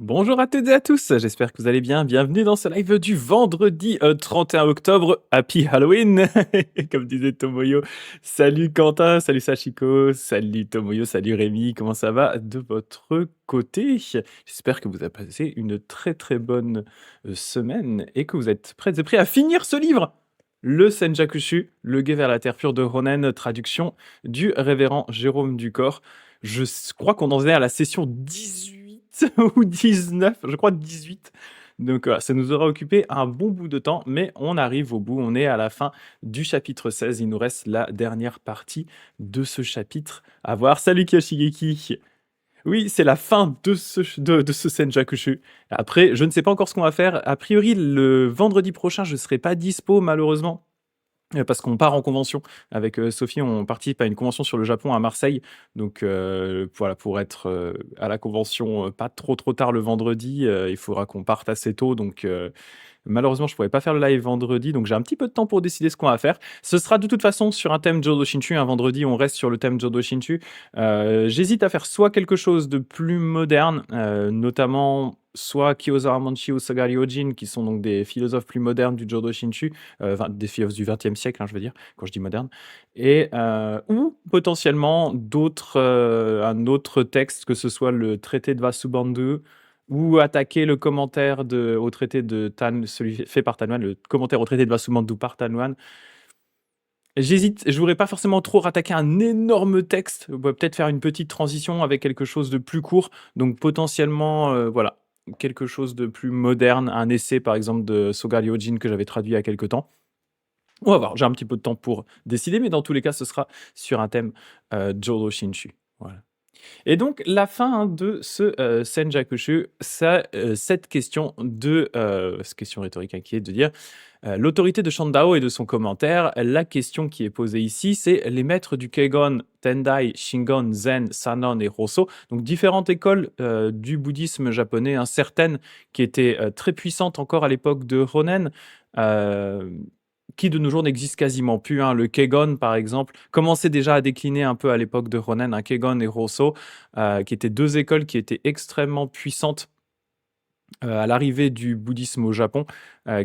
Bonjour à toutes et à tous, j'espère que vous allez bien. Bienvenue dans ce live du vendredi 31 octobre. Happy Halloween, comme disait Tomoyo. Salut Quentin, salut Sachiko, salut Tomoyo, salut Rémi. Comment ça va de votre côté? J'espère que vous avez passé une très très bonne semaine et que vous êtes prêts et prêts à finir ce livre. Le Senjakushu, le guet vers la terre pure de Ronen, traduction du révérend Jérôme Ducor. Je crois qu'on en est à la session 18 ou 19, je crois 18. Donc voilà, ça nous aura occupé un bon bout de temps, mais on arrive au bout, on est à la fin du chapitre 16. Il nous reste la dernière partie de ce chapitre à voir. Salut Kyoshigeki. Oui, c'est la fin de ce Senjakushu. Après, je ne sais pas encore ce qu'on va faire. A priori, le vendredi prochain, je ne serai pas dispo, malheureusement. Parce qu'on part en convention avec Sophie, on participe à une convention sur le Japon à Marseille. Donc voilà, pour être à la convention pas trop tard le vendredi, il faudra qu'on parte assez tôt. Donc malheureusement, je ne pourrais pas faire le live vendredi, donc j'ai un petit peu de temps pour décider ce qu'on va faire. Ce sera de toute façon sur un thème Jodo Shinshu. Un vendredi, on reste sur le thème Jodo Shinshu. J'hésite à faire soit quelque chose de plus moderne, notamment soit Kiyosara Manchi ou Sagari Ojin, qui sont donc des philosophes plus modernes du Jodo Shinshu, des philosophes du XXe siècle, hein, je veux dire, quand je dis moderne, et ou potentiellement un autre texte, que ce soit le traité de Vasubandhu, ou attaquer le commentaire au traité de Tan, celui fait par Tanwan, le commentaire au traité de Vasubandhu par Tanwan. J'hésite, je voudrais pas forcément trop rattaquer un énorme texte, peut-être faire une petite transition avec quelque chose de plus court, donc potentiellement, voilà, quelque chose de plus moderne, un essai par exemple de Soga Ryojin que j'avais traduit il y a quelque temps. On va voir, j'ai un petit peu de temps pour décider, mais dans tous les cas, ce sera sur un thème Jodo Shinshu. Voilà. Et donc, la fin de ce Senjakushu, c'est cette question cette question rhétorique hein, qui est de dire l'autorité de Shandao et de son commentaire. La question qui est posée ici, c'est les maîtres du Keigon, Tendai, Shingon, Zen, Sanon et Hosso, donc différentes écoles du bouddhisme japonais, hein, certaines qui étaient très puissantes encore à l'époque de Ronen, qui de nos jours n'existe quasiment plus. Hein. Le Keigon, par exemple, commençait déjà à décliner un peu à l'époque de Ronen, hein, Keigon et Hosso, qui étaient deux écoles qui étaient extrêmement puissantes à l'arrivée du bouddhisme au Japon,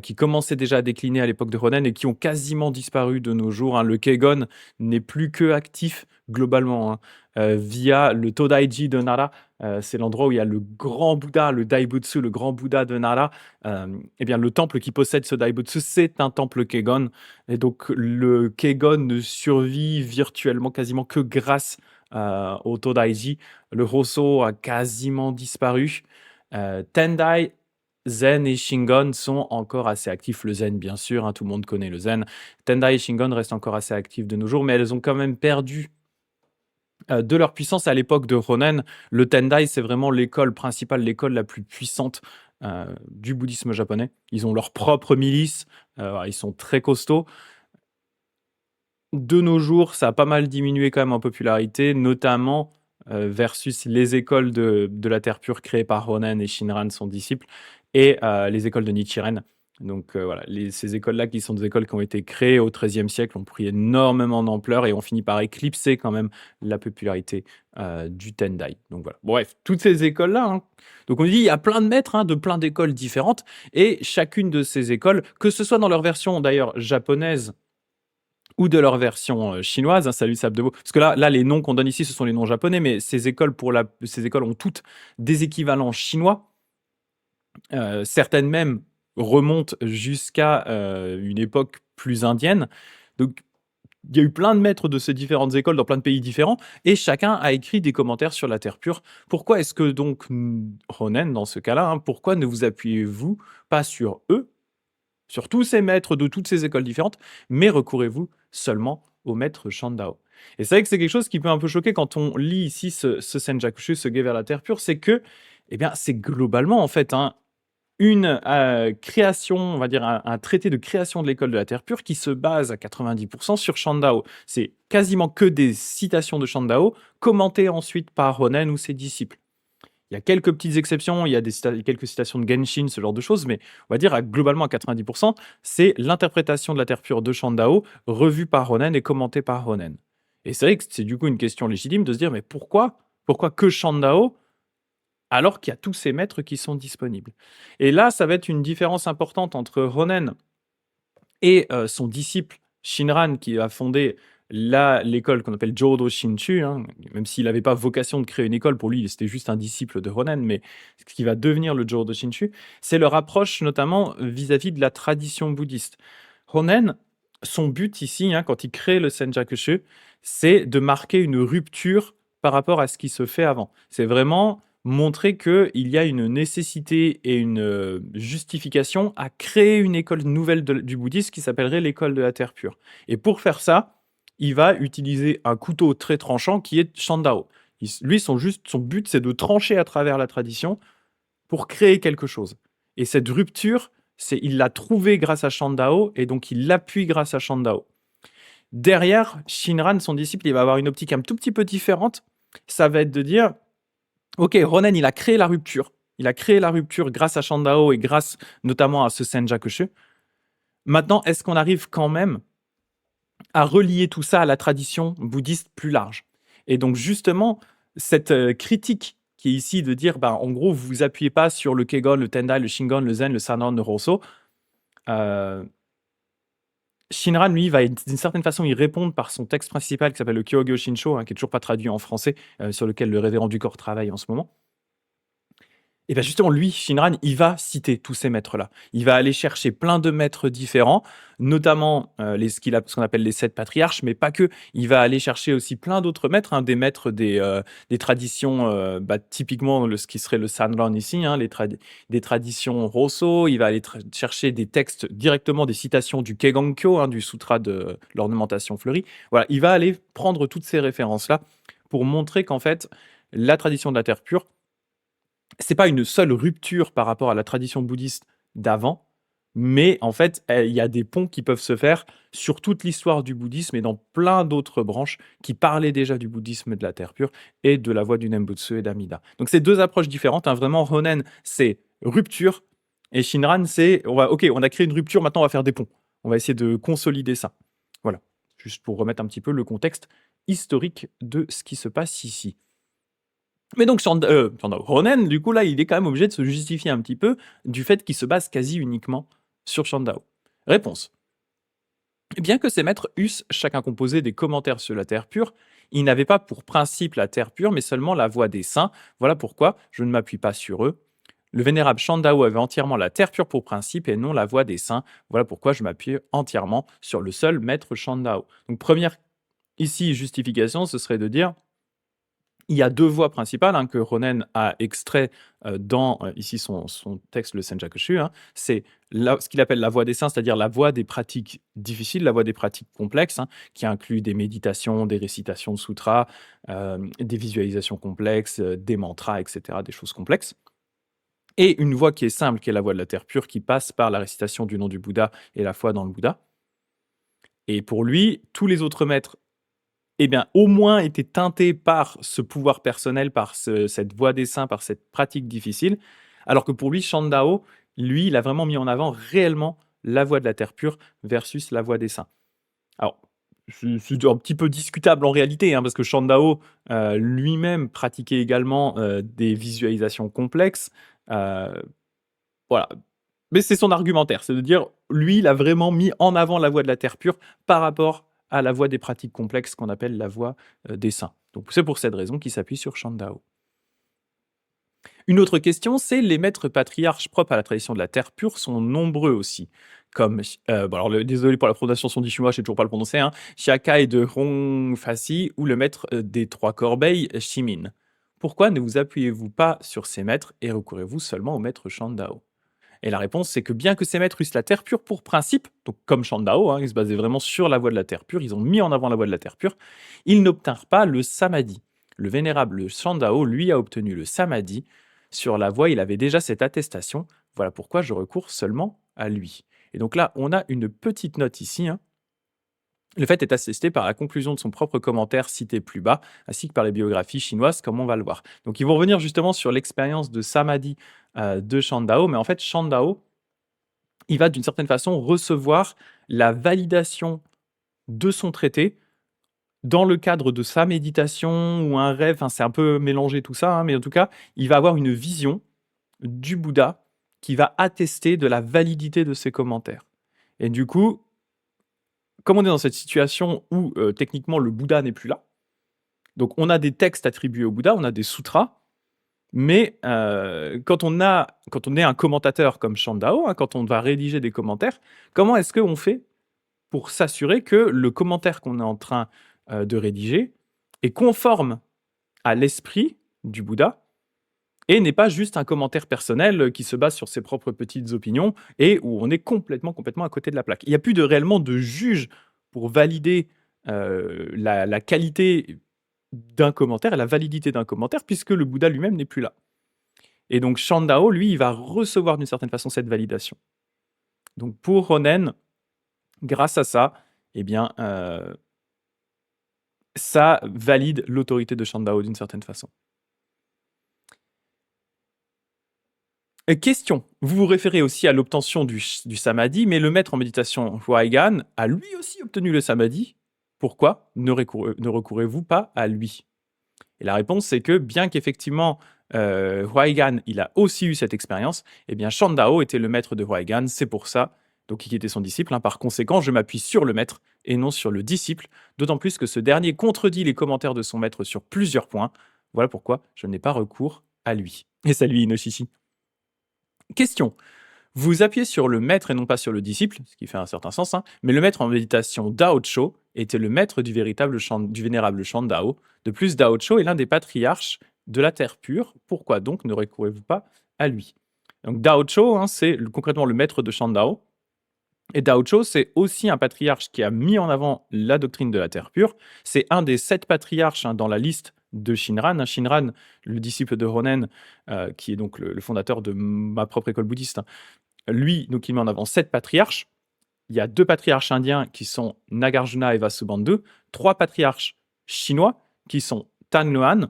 qui commençaient déjà à décliner à l'époque de Ronen et qui ont quasiment disparu de nos jours. Hein. Le Keigon n'est plus que actif globalement hein, via le Todaiji de Nara. C'est l'endroit où il y a le grand Bouddha, le Daibutsu, le grand Bouddha de Nara. Eh bien, le temple qui possède ce Daibutsu, c'est un temple Keigon. Et donc, le Keigon ne survit virtuellement quasiment que grâce au Todaiji. Le Hosso a quasiment disparu. Tendai, Zen et Shingon sont encore assez actifs. Le Zen, bien sûr, hein, tout le monde connaît le Zen. Tendai et Shingon restent encore assez actifs de nos jours, mais elles ont quand même perdu de leur puissance à l'époque de Ronen. Le Tendai, c'est vraiment l'école principale, l'école la plus puissante du bouddhisme japonais. Ils ont leur propre milice, ils sont très costauds. De nos jours, ça a pas mal diminué quand même en popularité, notamment versus les écoles de la Terre pure créées par Ronen et Shinran, son disciple, et les écoles de Nichiren. Donc voilà, ces écoles-là, qui sont des écoles qui ont été créées au XIIIe siècle, ont pris énormément d'ampleur et ont fini par éclipser quand même la popularité du Tendai. Donc voilà, bref, toutes ces écoles-là, hein. Donc on dit, il y a plein de maîtres hein, de plein d'écoles différentes, et chacune de ces écoles, que ce soit dans leur version d'ailleurs japonaise, ou de leur version chinoise, hein, salut Sabdebo. Parce que là, les noms qu'on donne ici, ce sont les noms japonais, mais ces écoles ont toutes des équivalents chinois. Certaines même remontent jusqu'à une époque plus indienne. Donc, il y a eu plein de maîtres de ces différentes écoles dans plein de pays différents, et chacun a écrit des commentaires sur la Terre pure. Pourquoi est-ce que donc, Ronen, dans ce cas-là, hein, pourquoi ne vous appuyez-vous pas sur eux, sur tous ces maîtres de toutes ces écoles différentes, mais recourez-vous seulement au maître Shandao? Et c'est vrai que c'est quelque chose qui peut un peu choquer quand on lit ici ce Senjakushu, ce guet vers la Terre pure, c'est que, eh bien, c'est globalement, en fait, hein, une création, on va dire un traité de création de l'école de la Terre pure qui se base à 90% sur Shandao. C'est quasiment que des citations de Shandao, commentées ensuite par Ronen ou ses disciples. Il y a quelques petites exceptions, il y a quelques citations de Genshin, ce genre de choses, mais on va dire globalement à 90%, c'est l'interprétation de la Terre pure de Shandao, revue par Ronen et commentée par Ronen. Et c'est vrai que c'est du coup une question légitime de se dire, mais pourquoi que Shandao alors qu'il y a tous ces maîtres qui sont disponibles. Et là, ça va être une différence importante entre Ronen et son disciple Shinran, qui a fondé l'école qu'on appelle Jodo Shinshu, hein, même s'il n'avait pas vocation de créer une école, pour lui, c'était juste un disciple de Ronen, mais ce qui va devenir le Jodo Shinshu, c'est leur approche notamment vis-à-vis de la tradition bouddhiste. Ronen, son but ici, hein, quand il crée le Senjakushu, c'est de marquer une rupture par rapport à ce qui se fait avant. C'est vraiment montrer qu'il y a une nécessité et une justification à créer une école nouvelle du bouddhisme qui s'appellerait l'école de la terre pure. Et pour faire ça, il va utiliser un couteau très tranchant qui est Shandao. Lui, son but, c'est de trancher à travers la tradition pour créer quelque chose. Et cette rupture, il l'a trouvée grâce à Shandao, et donc il l'appuie grâce à Shandao. Derrière, Shinran, son disciple, il va avoir une optique un tout petit peu différente. Ça va être de dire, ok, Ronen, il a créé la rupture. Il a créé la rupture grâce à Shandao et grâce notamment à ce Senjakushu. Maintenant, est-ce qu'on arrive quand même à relier tout ça à la tradition bouddhiste plus large? Et donc, justement, cette critique qui est ici de dire, en gros, vous vous appuyez pas sur le Kegon, le Tendai, le Shingon, le Zen, le Sanan, le Rosso. Shinran, lui, va d'une certaine façon y répondre par son texte principal qui s'appelle le Kyogyo Shinsho, hein, qui est toujours pas traduit en français, sur lequel le révérend du corps travaille en ce moment. Et bien justement, lui, Shinran, il va citer tous ces maîtres-là. Il va aller chercher plein de maîtres différents, notamment ce qu'on appelle les 7 patriarches, mais pas que. Il va aller chercher aussi plein d'autres maîtres, hein, des maîtres des traditions, typiquement ce qui serait le Sanran ici, hein, des traditions Rosso. Il va aller chercher des textes directement, des citations du Kegonkyo, hein, du sutra de l'ornementation fleurie. Voilà, il va aller prendre toutes ces références-là pour montrer qu'en fait, la tradition de la terre pure, c'est pas une seule rupture par rapport à la tradition bouddhiste d'avant, mais en fait, il y a des ponts qui peuvent se faire sur toute l'histoire du bouddhisme et dans plein d'autres branches qui parlaient déjà du bouddhisme et de la terre pure et de la voie du Nembutsu et d'Amida. Donc c'est deux approches différentes, hein. Vraiment, Ronen, c'est rupture, et Shinran, c'est on a créé une rupture, maintenant on va faire des ponts. On va essayer de consolider ça. Voilà, juste pour remettre un petit peu le contexte historique de ce qui se passe ici. Mais donc Ronen, du coup, là, il est quand même obligé de se justifier un petit peu du fait qu'il se base quasi uniquement sur Shandao. Réponse. Bien que ces maîtres eussent chacun composé des commentaires sur la terre pure, ils n'avaient pas pour principe la terre pure, mais seulement la voie des saints. Voilà pourquoi je ne m'appuie pas sur eux. Le vénérable Shandao avait entièrement la terre pure pour principe et non la voie des saints. Voilà pourquoi je m'appuie entièrement sur le seul maître Shandao. Donc première ici justification, ce serait de dire il y a deux voies principales, hein, que Ronen a extrait dans ici son texte, le Senjakushu. Hein. C'est ce qu'il appelle la voie des saints, c'est-à-dire la voie des pratiques difficiles, la voie des pratiques complexes, hein, qui inclut des méditations, des récitations de sutras, des visualisations complexes, des mantras, etc., des choses complexes. Et une voie qui est simple, qui est la voie de la terre pure, qui passe par la récitation du nom du Bouddha et la foi dans le Bouddha. Et pour lui, tous les autres maîtres, au moins étaient teintés par ce pouvoir personnel, par cette voie des saints, par cette pratique difficile, alors que pour lui, Shandao, lui, il a vraiment mis en avant réellement la voie de la terre pure versus la voie des saints. Alors, c'est un petit peu discutable en réalité, hein, parce que Shandao lui-même pratiquait également des visualisations complexes. Voilà. Mais c'est son argumentaire, c'est de dire, lui, il a vraiment mis en avant la voie de la terre pure par rapport à la voie des pratiques complexes qu'on appelle la voie des saints. Donc c'est pour cette raison qu'il s'appuie sur Shandao. Une autre question, c'est les maîtres patriarches propres à la tradition de la terre pure sont nombreux aussi. Comme, désolé pour la prononciation du chinois, je sais toujours pas le prononcer, hein, Shiakai de Hongfasi ou le maître des trois corbeilles, Shimin. Pourquoi ne vous appuyez-vous pas sur ces maîtres et recourez-vous seulement au maître Shandao? Et la réponse, c'est que bien que ces maîtres eussent la terre pure pour principe, donc comme Shandao, hein, ils se basaient vraiment sur la voie de la terre pure, ils ont mis en avant la voie de la terre pure, ils n'obtinrent pas le samadhi. Le vénérable Shandao, lui, a obtenu le samadhi. Sur la voie, il avait déjà cette attestation. Voilà pourquoi je recours seulement à lui. Et donc là, on a une petite note ici, hein. Le fait est attesté par la conclusion de son propre commentaire cité plus bas, ainsi que par les biographies chinoises, comme on va le voir. Donc ils vont revenir justement sur l'expérience de Samadhi de Shandao, mais en fait Shandao, il va d'une certaine façon recevoir la validation de son traité dans le cadre de sa méditation ou un rêve, enfin, c'est un peu mélangé tout ça, hein, mais en tout cas, il va avoir une vision du Bouddha qui va attester de la validité de ses commentaires. Et du coup, comme on est dans cette situation où techniquement le Bouddha n'est plus là, donc on a des textes attribués au Bouddha, on a des sutras, mais quand on est un commentateur comme Shandao, hein, quand on va rédiger des commentaires, comment est-ce qu'on fait pour s'assurer que le commentaire qu'on est en train de rédiger est conforme à l'esprit du Bouddha et n'est pas juste un commentaire personnel qui se base sur ses propres petites opinions et où on est complètement à côté de la plaque. Il n'y a plus réellement de juge pour valider la qualité d'un commentaire et la validité d'un commentaire puisque le Bouddha lui-même n'est plus là. Et donc Shandao, lui, il va recevoir d'une certaine façon cette validation. Donc pour Ronen, grâce à ça, eh bien, ça valide l'autorité de Shandao d'une certaine façon. Question, vous vous référez aussi à l'obtention du samadhi, mais le maître en méditation Huaigan a lui aussi obtenu le samadhi. Pourquoi ne recourez-vous pas à lui? Et la réponse, c'est que bien qu'effectivement Huaigan, il a aussi eu cette expérience, eh bien Shandao était le maître de Huaigan, c'est pour ça, donc il était son disciple. Hein. Par conséquent, je m'appuie sur le maître et non sur le disciple, d'autant plus que ce dernier contredit les commentaires de son maître sur plusieurs points. Voilà pourquoi je n'ai pas recours à lui. Et salut Inoshishi. Question. Vous appuyez sur le maître et non pas sur le disciple, ce qui fait un certain sens, hein, mais le maître en méditation Dao Cho était le maître du vénérable Shandao. De plus, Dao Cho est l'un des patriarches de la terre pure. Pourquoi donc ne recourez-vous pas à lui? Donc Dao Cho, hein, c'est concrètement le maître de Shandao. Et Dao Cho, c'est aussi un patriarche qui a mis en avant la doctrine de la terre pure. C'est un des 7 patriarches dans la liste de Shinran. Shinran, le disciple de Ronen, qui est donc le fondateur de ma propre école bouddhiste, lui, donc il met en avant 7 patriarches. Il y a 2 patriarches indiens qui sont Nagarjuna et Vasubandhu, 3 patriarches chinois qui sont Tan Luan,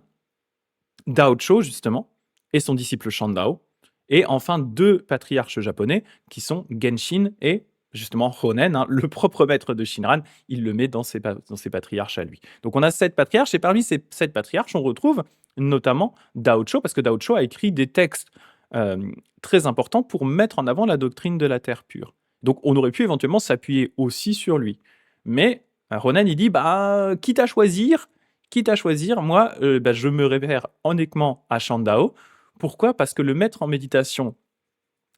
Dao Cho justement, et son disciple Shandao, et enfin 2 patriarches japonais qui sont Genshin et justement Honen, hein, le propre maître de Shinran, il le met dans ses patriarches à lui. Donc on a 7 patriarches, et parmi ces 7 patriarches, on retrouve notamment Dao Cho, parce que Dao Cho a écrit des textes très importants pour mettre en avant la doctrine de la terre pure. Donc on aurait pu éventuellement s'appuyer aussi sur lui. Mais Ronan, il dit, quitte à choisir, moi, je me réfère uniquement à Shandao. Pourquoi? Parce que le maître en méditation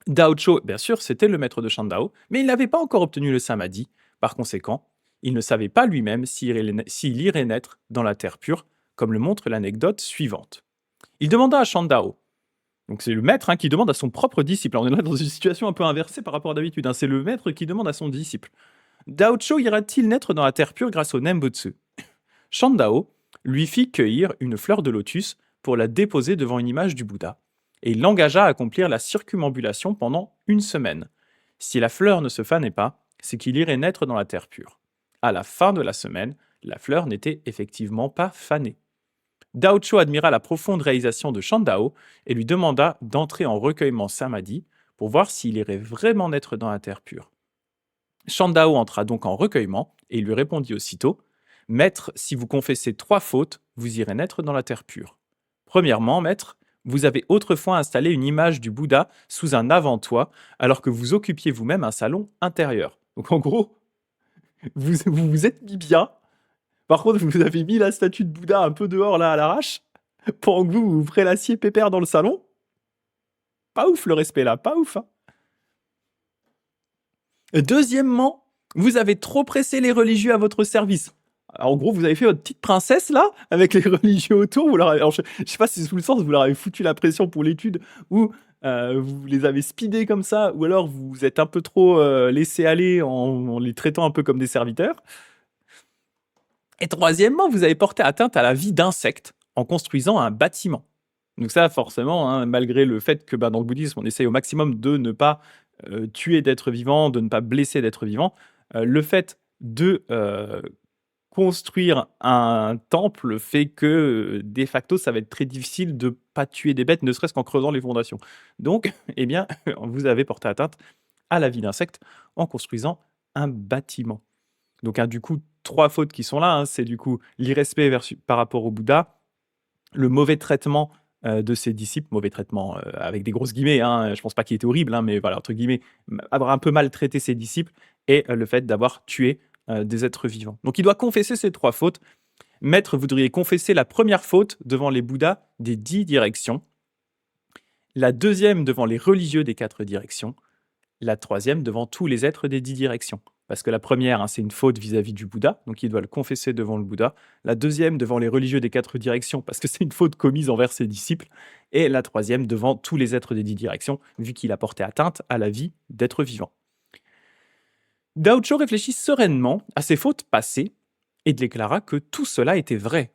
Dao Cho, bien sûr, c'était le maître de Shandao, mais il n'avait pas encore obtenu le samadhi. Par conséquent, il ne savait pas lui-même s'il irait naître dans la terre pure, comme le montre l'anecdote suivante. Il demanda à Shandao, donc c'est le maître qui demande à son propre disciple. On est là dans une situation un peu inversée par rapport à d'habitude. C'est le maître qui demande à son disciple. Dao Cho ira-t-il naître dans la terre pure grâce au Nembutsu? Shandao lui fit cueillir une fleur de lotus pour la déposer devant une image du Bouddha, et il l'engagea à accomplir la circumambulation pendant 1 semaine. Si la fleur ne se fanait pas, c'est qu'il irait naître dans la terre pure. À la fin de la semaine, la fleur n'était effectivement pas fanée. Dao Cho admira la profonde réalisation de Shandao et lui demanda d'entrer en recueillement samadhi pour voir s'il irait vraiment naître dans la terre pure. Shandao entra donc en recueillement et il lui répondit aussitôt « Maître, si vous confessez 3 fautes, vous irez naître dans la terre pure. Premièrement, maître, vous avez autrefois installé une image du Bouddha sous un avant-toit alors que vous occupiez vous-même un salon intérieur. » Donc en gros, vous vous êtes mis bien. Par contre, vous avez mis la statue de Bouddha un peu dehors là à l'arrache pendant que vous prélassiez pépère dans le salon. Pas ouf le respect là, pas ouf. Hein. Deuxièmement, vous avez trop pressé les religieux à votre service. Alors, en gros, vous avez fait votre petite princesse là, avec les religieux autour. Vous leur avez, alors, je sais pas si c'est sous le sens, vous leur avez foutu la pression pour l'étude ou vous les avez speedés comme ça, ou alors vous vous êtes un peu trop laissé aller en les traitant un peu comme des serviteurs. Et troisièmement, vous avez porté atteinte à la vie d'insectes en construisant un bâtiment. Donc ça, forcément, hein, malgré le fait que dans le bouddhisme, on essaye au maximum de ne pas tuer d'êtres vivants, de ne pas blesser d'êtres vivants, le fait de construire un temple fait que, de facto, ça va être très difficile de ne pas tuer des bêtes, ne serait-ce qu'en creusant les fondations. Donc, eh bien, vous avez porté atteinte à la vie d'insectes en construisant un bâtiment. Donc, du coup, 3 fautes qui sont là, hein, c'est du coup l'irrespect par rapport au Bouddha, le mauvais traitement de ses disciples, mauvais traitement avec des grosses guillemets, hein, je pense pas qu'il était horrible, hein, mais voilà, entre guillemets, avoir un peu maltraité ses disciples et le fait d'avoir tué des êtres vivants. Donc il doit confesser ces 3 fautes. Maître, vous devriez confesser la première faute devant les Bouddhas des 10 directions, la deuxième devant les religieux des 4 directions, la troisième devant tous les êtres des 10 directions. Parce que la première, hein, c'est une faute vis-à-vis du Bouddha, donc il doit le confesser devant le Bouddha. La deuxième devant les religieux des 4 directions, parce que c'est une faute commise envers ses disciples. Et la troisième devant tous les êtres des 10 directions, vu qu'il a porté atteinte à la vie d'êtres vivants. Dao Cho réfléchit sereinement à ses fautes passées et déclara que tout cela était vrai.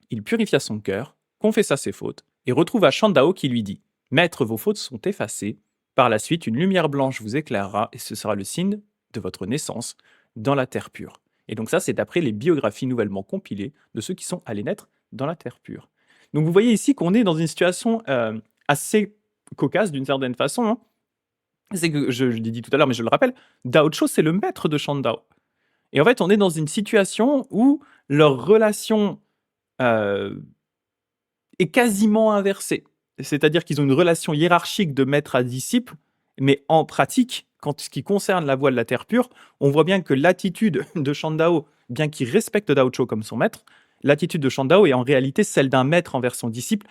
Il purifia son cœur, confessa ses fautes et retrouva Shandao qui lui dit « Maître, vos fautes sont effacées. Par la suite, une lumière blanche vous éclairera et ce sera le signe de votre naissance dans la terre pure. » Et donc ça, c'est d'après les biographies nouvellement compilées de ceux qui sont allés naître dans la terre pure. Donc vous voyez ici qu'on est dans une situation assez cocasse d'une certaine façon. Hein. C'est que, je l'ai dit tout à l'heure, mais je le rappelle, Dao Cho, c'est le maître de Shandao. Et en fait, on est dans une situation où leur relation est quasiment inversée. C'est-à-dire qu'ils ont une relation hiérarchique de maître à disciple, mais en pratique, quand ce qui concerne la voie de la terre pure, on voit bien que l'attitude de Shandao, bien qu'il respecte Dao Cho comme son maître, l'attitude de Shandao est en réalité celle d'un maître envers son disciple.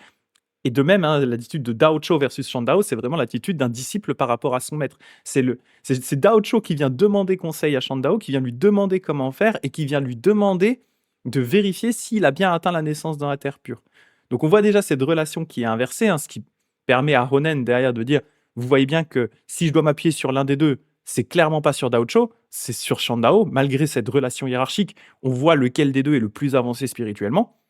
Et de même, hein, l'attitude de Dao Cho versus Shandao, c'est vraiment l'attitude d'un disciple par rapport à son maître. C'est Dao Cho qui vient demander conseil à Shandao, qui vient lui demander comment faire et qui vient lui demander de vérifier s'il a bien atteint la naissance dans la terre pure. Donc on voit déjà cette relation qui est inversée, hein, ce qui permet à Ronen derrière de dire, vous voyez bien que si je dois m'appuyer sur l'un des deux, c'est clairement pas sur Dao Cho, c'est sur Shandao. Malgré cette relation hiérarchique, on voit lequel des deux est le plus avancé spirituellement.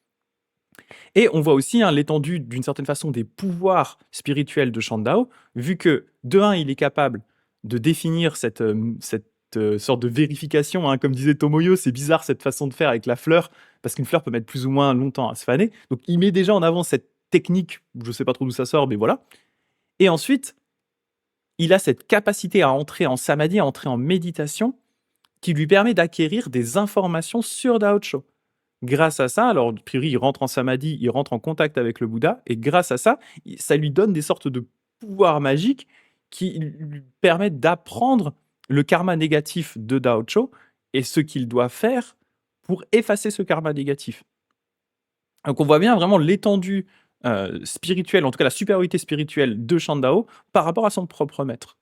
Et on voit aussi hein, l'étendue, d'une certaine façon, des pouvoirs spirituels de Shandao, vu que, de un, il est capable de définir cette sorte de vérification. Hein. Comme disait Tomoyo, c'est bizarre cette façon de faire avec la fleur, parce qu'une fleur peut mettre plus ou moins longtemps à se faner. Donc il met déjà en avant cette technique, je ne sais pas trop d'où ça sort, mais voilà. Et ensuite, il a cette capacité à entrer en samadhi, à entrer en méditation, qui lui permet d'acquérir des informations sur Dao Cho. Grâce à ça, alors a priori, il rentre en samadhi, il rentre en contact avec le Bouddha, et grâce à ça, ça lui donne des sortes de pouvoirs magiques qui lui permettent d'apprendre le karma négatif de Dao Cho et ce qu'il doit faire pour effacer ce karma négatif. Donc on voit bien vraiment l'étendue spirituelle, en tout cas la supériorité spirituelle de Shandao par rapport à son propre maître.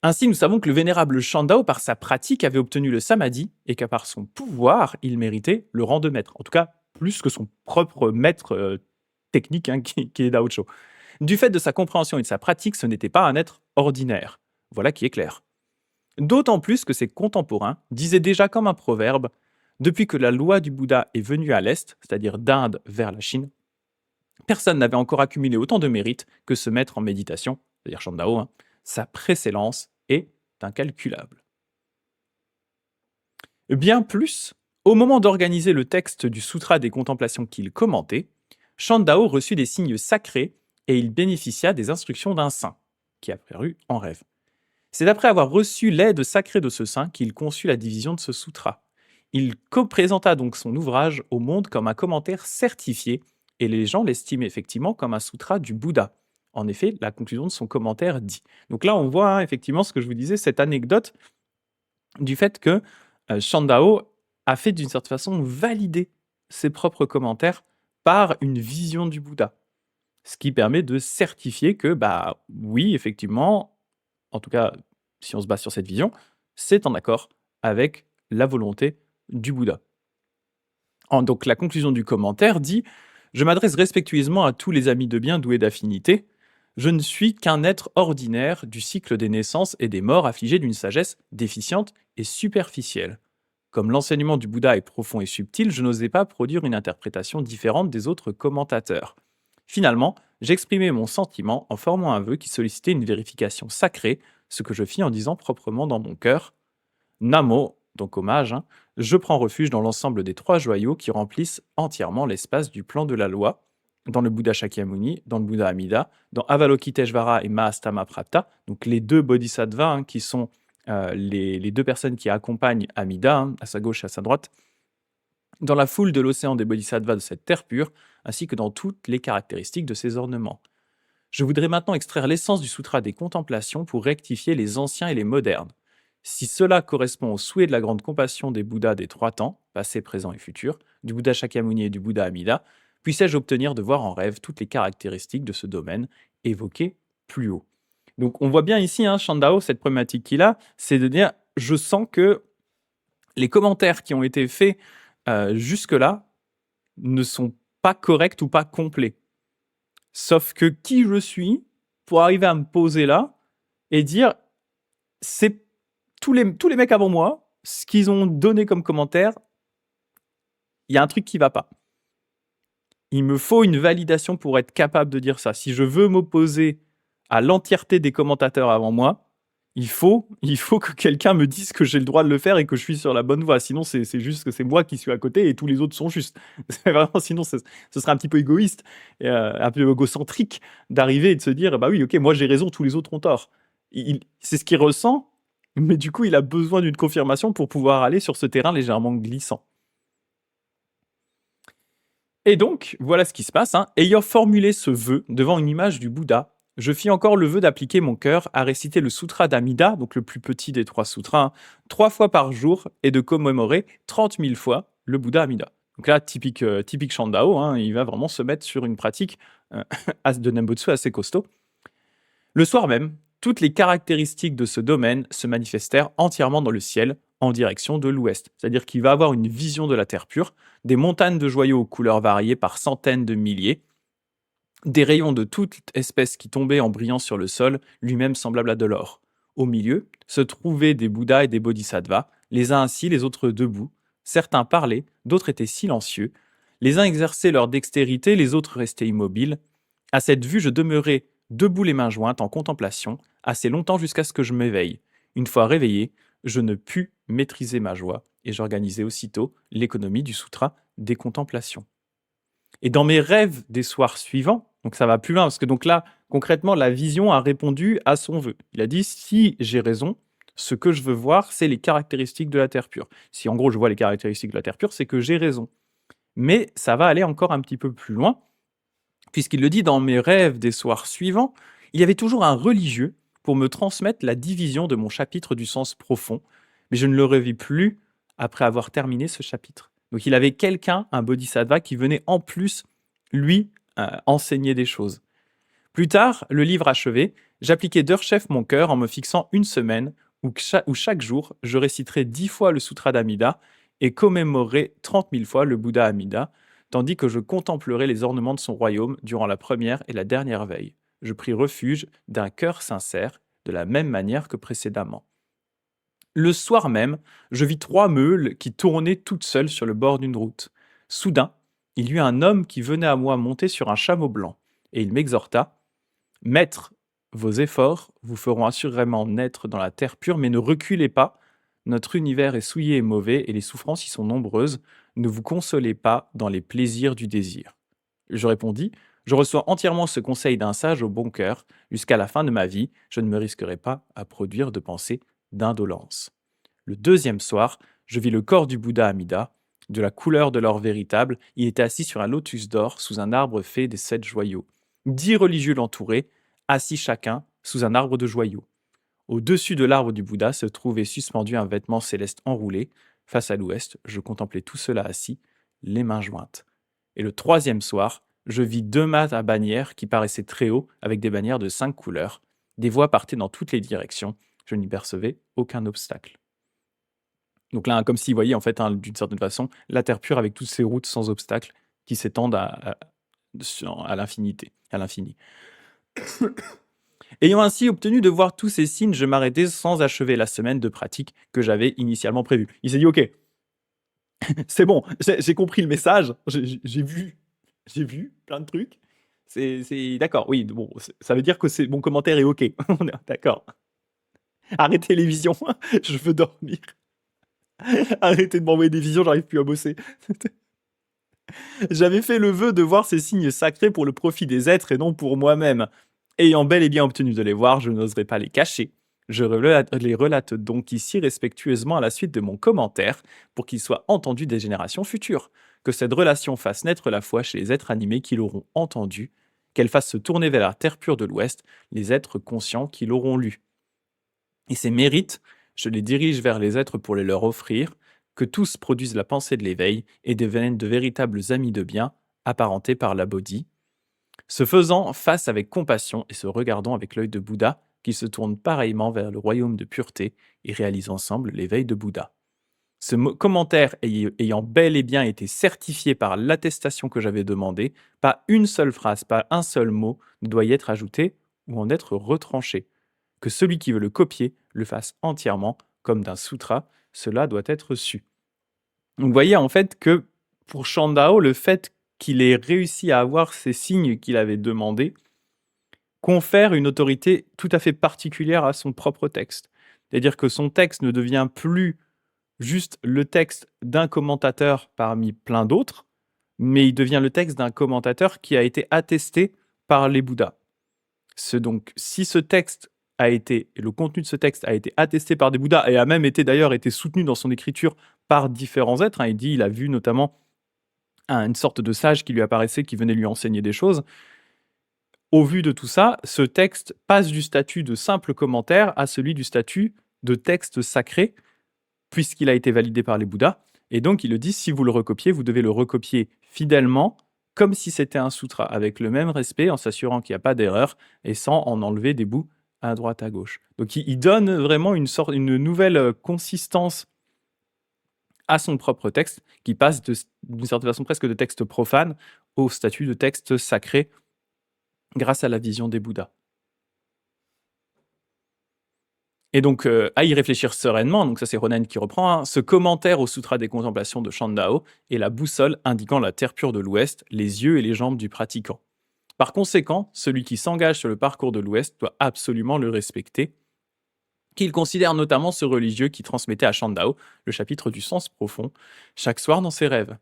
Ainsi, nous savons que le vénérable Shandao, par sa pratique, avait obtenu le samadhi et qu'à par son pouvoir, il méritait le rang de maître. En tout cas, plus que son propre maître technique, hein, qui est Dao Cho. Du fait de sa compréhension et de sa pratique, ce n'était pas un être ordinaire. Voilà qui est clair. D'autant plus que ses contemporains disaient déjà comme un proverbe, depuis que la loi du Bouddha est venue à l'Est, c'est-à-dire d'Inde vers la Chine, personne n'avait encore accumulé autant de mérites que ce maître en méditation, c'est-à-dire Shandao, hein. Sa précédence est incalculable. Bien plus, au moment d'organiser le texte du Sutra des contemplations qu'il commentait, Shandao reçut des signes sacrés et il bénéficia des instructions d'un saint, qui apparut en rêve. C'est après avoir reçu l'aide sacrée de ce saint qu'il conçut la division de ce sutra. Il présenta donc son ouvrage au monde comme un commentaire certifié, et les gens l'estiment effectivement comme un sutra du Bouddha. En effet, la conclusion de son commentaire dit. Donc là, on voit hein, effectivement ce que je vous disais, cette anecdote du fait que Shandao a fait d'une certaine façon valider ses propres commentaires par une vision du Bouddha. Ce qui permet de certifier que, bah oui, effectivement, en tout cas, si on se base sur cette vision, c'est en accord avec la volonté du Bouddha. Donc la conclusion du commentaire dit « Je m'adresse respectueusement à tous les amis de bien doués d'affinité. Je ne suis qu'un être ordinaire du cycle des naissances et des morts affligé d'une sagesse déficiente et superficielle. Comme l'enseignement du Bouddha est profond et subtil, je n'osais pas produire une interprétation différente des autres commentateurs. Finalement, j'exprimai mon sentiment en formant un vœu qui sollicitait une vérification sacrée, ce que je fis en disant proprement dans mon cœur « Namo », donc hommage, hein, je prends refuge dans l'ensemble des 3 joyaux qui remplissent entièrement l'espace du plan de la loi, dans le Bouddha Shakyamuni, dans le Bouddha Amida, dans Avalokiteshvara et Mahastama Prapta, donc les 2 bodhisattvas hein, qui sont les 2 personnes qui accompagnent Amida, hein, à sa gauche et à sa droite, dans la foule de l'océan des bodhisattvas de cette terre pure, ainsi que dans toutes les caractéristiques de ses ornements. Je voudrais maintenant extraire l'essence du Sutra des contemplations pour rectifier les anciens et les modernes. Si cela correspond au souhait de la grande compassion des Bouddhas des 3 temps, passé, présent et futur, du Bouddha Shakyamuni et du Bouddha Amida, puissais-je obtenir de voir en rêve toutes les caractéristiques de ce domaine évoquées plus haut. Donc on voit bien ici, hein, Shandao, cette problématique qu'il a, c'est de dire, je sens que les commentaires qui ont été faits jusque-là ne sont pas corrects ou pas complets. Sauf que qui je suis pour arriver à me poser là et dire, c'est tous les mecs avant moi, ce qu'ils ont donné comme commentaire, il y a un truc qui va pas. Il me faut une validation pour être capable de dire ça. Si je veux m'opposer à l'entièreté des commentateurs avant moi, il faut que quelqu'un me dise que j'ai le droit de le faire et que je suis sur la bonne voie. Sinon, c'est juste que c'est moi qui suis à côté et tous les autres sont justes. Vraiment, sinon, ce serait un petit peu égoïste, et, un peu égocentrique d'arriver et de se dire, bah oui, ok, moi j'ai raison, tous les autres ont tort. C'est ce qu'il ressent, mais du coup, il a besoin d'une confirmation pour pouvoir aller sur ce terrain légèrement glissant. Et donc, voilà ce qui se passe, hein. Ayant formulé ce vœu devant une image du Bouddha, je fis encore le vœu d'appliquer mon cœur à réciter le sutra d'Amida, donc le plus petit des 3 sutras, hein, 3 fois par jour et de commémorer 30 000 fois le Bouddha Amida. Donc là, typique Shandao, hein, il va vraiment se mettre sur une pratique de Nembutsu assez costaud. Le soir même, toutes les caractéristiques de ce domaine se manifestèrent entièrement dans le ciel, en direction de l'ouest. C'est-à-dire qu'il va avoir une vision de la terre pure, des montagnes de joyaux aux couleurs variées par centaines de milliers, des rayons de toute espèce qui tombaient en brillant sur le sol, lui-même semblable à de l'or. Au milieu se trouvaient des Bouddhas et des Bodhisattvas, les uns assis, les autres debout. Certains parlaient, d'autres étaient silencieux. Les uns exerçaient leur dextérité, les autres restaient immobiles. À cette vue, je demeurai debout les mains jointes en contemplation, assez longtemps jusqu'à ce que je m'éveille. Une fois réveillé, je ne pus maîtriser ma joie et j'organisai aussitôt l'économie du sutra des contemplations. Et dans mes rêves des soirs suivants, donc ça va plus loin, parce que donc là, concrètement, la vision a répondu à son vœu. Il a dit, si j'ai raison, ce que je veux voir, c'est les caractéristiques de la terre pure. Si en gros je vois les caractéristiques de la terre pure, c'est que j'ai raison. Mais ça va aller encore un petit peu plus loin, puisqu'il le dit dans mes rêves des soirs suivants, il y avait toujours un religieux pour me transmettre la division de mon chapitre du sens profond, mais je ne le revis plus après avoir terminé ce chapitre. Donc il avait quelqu'un, un bodhisattva, qui venait en plus, lui, enseigner des choses. Plus tard, le livre achevé, j'appliquai d'heure-chef mon cœur en me fixant une semaine où chaque jour, je réciterai 10 fois le Sutra d'Amida et commémorerai 30 000 fois le Bouddha Amida, tandis que je contemplerai les ornements de son royaume durant la première et la dernière veille. Je pris refuge d'un cœur sincère, de la même manière que précédemment. Le soir même, je vis 3 meules qui tournaient toutes seules sur le bord d'une route. Soudain, il y eut un homme qui venait à moi monté sur un chameau blanc, et il m'exhorta, « Maître, vos efforts vous feront assurément naître dans la terre pure, mais ne reculez pas. Notre univers est souillé et mauvais, et les souffrances y sont nombreuses. Ne vous consolez pas dans les plaisirs du désir. » Je répondis, « Je reçois entièrement ce conseil d'un sage au bon cœur. Jusqu'à la fin de ma vie, je ne me risquerai pas à produire de pensées d'indolence. » Le deuxième soir, je vis le corps du Bouddha Amida. De la couleur de l'or véritable, il était assis sur un lotus d'or sous un arbre fait des 7 joyaux. 10 religieux l'entouraient, assis chacun sous un arbre de joyaux. Au-dessus de l'arbre du Bouddha se trouvait suspendu un vêtement céleste enroulé. Face à l'ouest, je contemplais tout cela assis, les mains jointes. Et le troisième soir, je vis 2 mâts à bannières qui paraissaient très hauts, avec des bannières de 5 couleurs. Des voies partaient dans toutes les directions. Je n'y percevais aucun obstacle. Donc là, comme s'il voyait en fait, d'une certaine façon, la terre pure avec toutes ces routes sans obstacle qui s'étendent à l'infinité, à l'infini. Ayant ainsi obtenu de voir tous ces signes, je m'arrêtai sans achever la semaine de pratique que j'avais initialement prévue. Il s'est dit, ok, c'est bon, j'ai compris le message, j'ai vu plein de trucs. C'est d'accord, oui, bon, ça veut dire que mon commentaire est ok. On est d'accord. Arrêtez les visions, je veux dormir. Arrêtez de m'envoyer des visions, j'arrive plus à bosser. J'avais fait le vœu de voir ces signes sacrés pour le profit des êtres et non pour moi-même. Ayant bel et bien obtenu de les voir, je n'oserais pas les cacher. les relate donc ici respectueusement à la suite de mon commentaire, pour qu'ils soient entendus des générations futures. Que cette relation fasse naître la foi chez les êtres animés qui l'auront entendu, qu'elle fasse se tourner vers la terre pure de l'Ouest les êtres conscients qui l'auront lu. Et ces mérites, je les dirige vers les êtres pour les leur offrir, que tous produisent la pensée de l'éveil et deviennent de véritables amis de bien, apparentés par la Bodhi. Ce faisant, face avec compassion et se regardant avec l'œil de Bouddha, qu'ils se tournent pareillement vers le royaume de pureté et réalisent ensemble l'éveil de Bouddha. Ce commentaire ayant bel et bien été certifié par l'attestation que j'avais demandée, pas une seule phrase, pas un seul mot ne doit y être ajouté ou en être retranché. Que celui qui veut le copier le fasse entièrement, comme d'un sutra, cela doit être su. Donc vous voyez en fait que pour Shandao, le fait qu'il ait réussi à avoir ces signes qu'il avait demandés confère une autorité tout à fait particulière à son propre texte. C'est-à-dire que son texte ne devient plus juste le texte d'un commentateur parmi plein d'autres, mais il devient le texte d'un commentateur qui a été attesté par les Bouddhas. Donc, si ce texte le contenu de ce texte a été attesté par des Bouddhas et a même été soutenu dans son écriture par différents êtres, il a vu notamment une sorte de sage qui lui apparaissait, qui venait lui enseigner des choses. Au vu de tout ça, ce texte passe du statut de simple commentaire à celui du statut de texte sacré, puisqu'il a été validé par les Bouddhas. Et donc, il le dit, si vous le recopiez, vous devez le recopier fidèlement, comme si c'était un sutra, avec le même respect, en s'assurant qu'il n'y a pas d'erreur, et sans en enlever des bouts à droite, à gauche. Donc, il donne vraiment une nouvelle consistance à son propre texte, qui passe d'une certaine façon presque de texte profane au statut de texte sacré, grâce à la vision des Bouddhas. Et donc, à y réfléchir sereinement, donc ça c'est Ronen qui reprend, ce commentaire au Sutra des Contemplations de Shandao est la boussole indiquant la terre pure de l'Ouest, les yeux et les jambes du pratiquant. Par conséquent, celui qui s'engage sur le parcours de l'Ouest doit absolument le respecter, qu'il considère notamment ce religieux qui transmettait à Shandao le chapitre du sens profond, chaque soir dans ses rêves.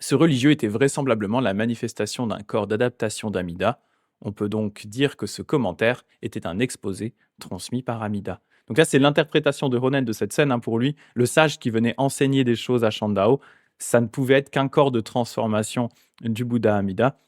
Ce religieux était vraisemblablement la manifestation d'un corps d'adaptation d'Amida. On peut donc dire que ce commentaire était un exposé transmis par Amida. Donc là, c'est l'interprétation de Ronen de cette scène. Pour lui, le sage qui venait enseigner des choses à Shandao, ça ne pouvait être qu'un corps de transformation du Bouddha Amida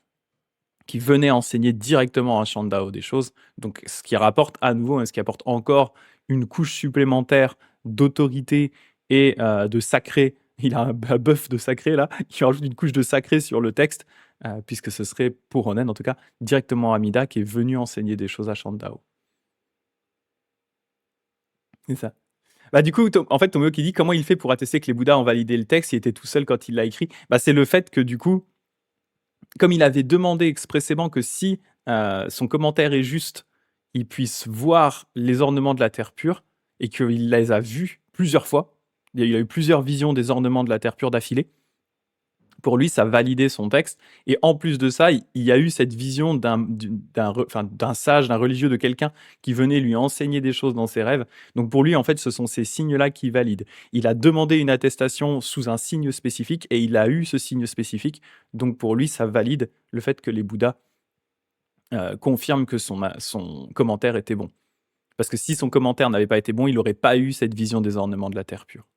qui venait enseigner directement à Shandao des choses. Donc, ce qui rapporte à nouveau, ce qui apporte encore une couche supplémentaire d'autorité et de sacré. Il a un buff de sacré là, qui rajoute une couche de sacré sur le texte, puisque ce serait, pour Ronen en tout cas, directement Amida qui est venu enseigner des choses à Shandao. C'est ça. Du coup, en fait, Tomeo qui dit comment il fait pour attester que les Bouddhas ont validé le texte, il était tout seul quand il l'a écrit. C'est le fait que du coup, comme il avait demandé expressément que si son commentaire est juste, il puisse voir les ornements de la terre pure, et qu'il les a vus plusieurs fois. Il a eu plusieurs visions des ornements de la terre pure d'affilée. Pour lui, ça validait son texte. Et en plus de ça, il y a eu cette vision d'un sage, d'un religieux, de quelqu'un qui venait lui enseigner des choses dans ses rêves. Donc pour lui, en fait, ce sont ces signes-là qui valident. Il a demandé une attestation sous un signe spécifique et il a eu ce signe spécifique. Donc pour lui, ça valide le fait que les Bouddhas confirment que son commentaire était bon. Parce que si son commentaire n'avait pas été bon, il n'aurait pas eu cette vision des ornements de la terre pure.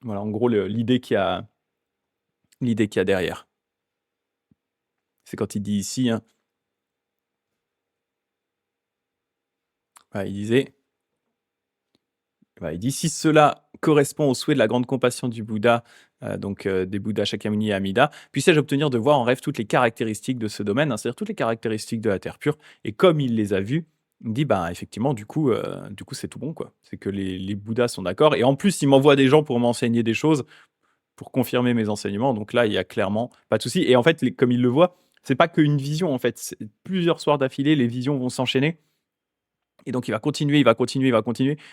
Voilà, en gros, l'idée qu'il y a derrière. C'est quand il dit ici, il disait, il dit si cela correspond au souhait de la grande compassion du Bouddha, des Bouddhas Shakyamuni et Amida, puissais-je obtenir de voir en rêve toutes les caractéristiques de ce domaine, c'est-à-dire toutes les caractéristiques de la terre pure, et comme il les a vues, il dit effectivement du coup c'est tout bon quoi. C'est que les Bouddhas sont d'accord, et en plus il m'envoie des gens pour m'enseigner des choses, pour confirmer mes enseignements, donc là il y a clairement pas de souci. Et en fait comme il le voit, c'est pas qu'une vision en fait, c'est plusieurs soirs d'affilée, les visions vont s'enchaîner. Et donc, il va continuer,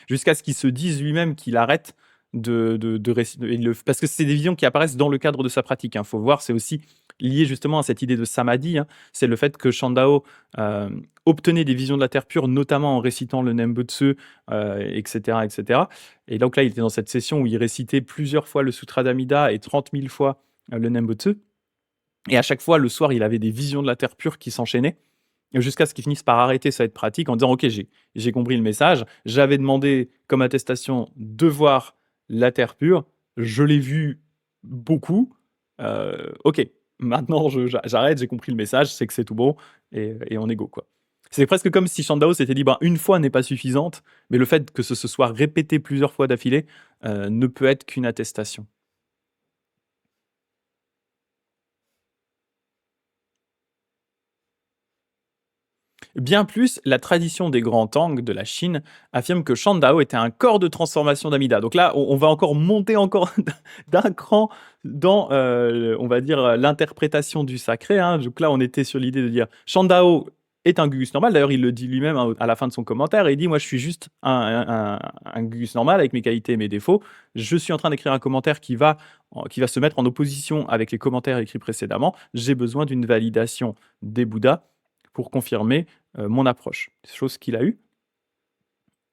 jusqu'à ce qu'il se dise lui-même qu'il arrête parce que c'est des visions qui apparaissent dans le cadre de sa pratique. Il faut voir, c'est aussi lié justement à cette idée de samadhi. C'est le fait que Shandao obtenait des visions de la terre pure, notamment en récitant le Nembutsu, etc., etc. Et donc là, il était dans cette session où il récitait plusieurs fois le Sutra d'Amida et 30 000 fois le Nembutsu. Et à chaque fois, le soir, il avait des visions de la terre pure qui s'enchaînaient, jusqu'à ce qu'il finisse par arrêter cette pratique en disant: «OK, j'ai compris le message. J'avais demandé comme attestation de voir la terre pure. Je l'ai vue beaucoup. OK, maintenant j'arrête, j'ai compris le message, c'est que c'est tout bon et on est go, quoi». C'est presque comme si Shandao s'était dit: «Ben, une fois n'est pas suffisante, mais le fait que ce se soit répété plusieurs fois d'affilée, ne peut être qu'une attestation». Bien plus, la tradition des grands Tang de la Chine affirme que Shandao était un corps de transformation d'Amida. Donc là, on va encore monter encore d'un cran dans, on va dire, l'interprétation du sacré, hein. Donc là, on était sur l'idée de dire Shandao est un gugus normal. D'ailleurs, il le dit lui-même, hein, à la fin de son commentaire. Il dit: «Moi, je suis juste un gugus normal avec mes qualités et mes défauts. Je suis en train d'écrire un commentaire qui va se mettre en opposition avec les commentaires écrits précédemment. J'ai besoin d'une validation des Bouddhas pour confirmer mon approche». Chose qu'il a eue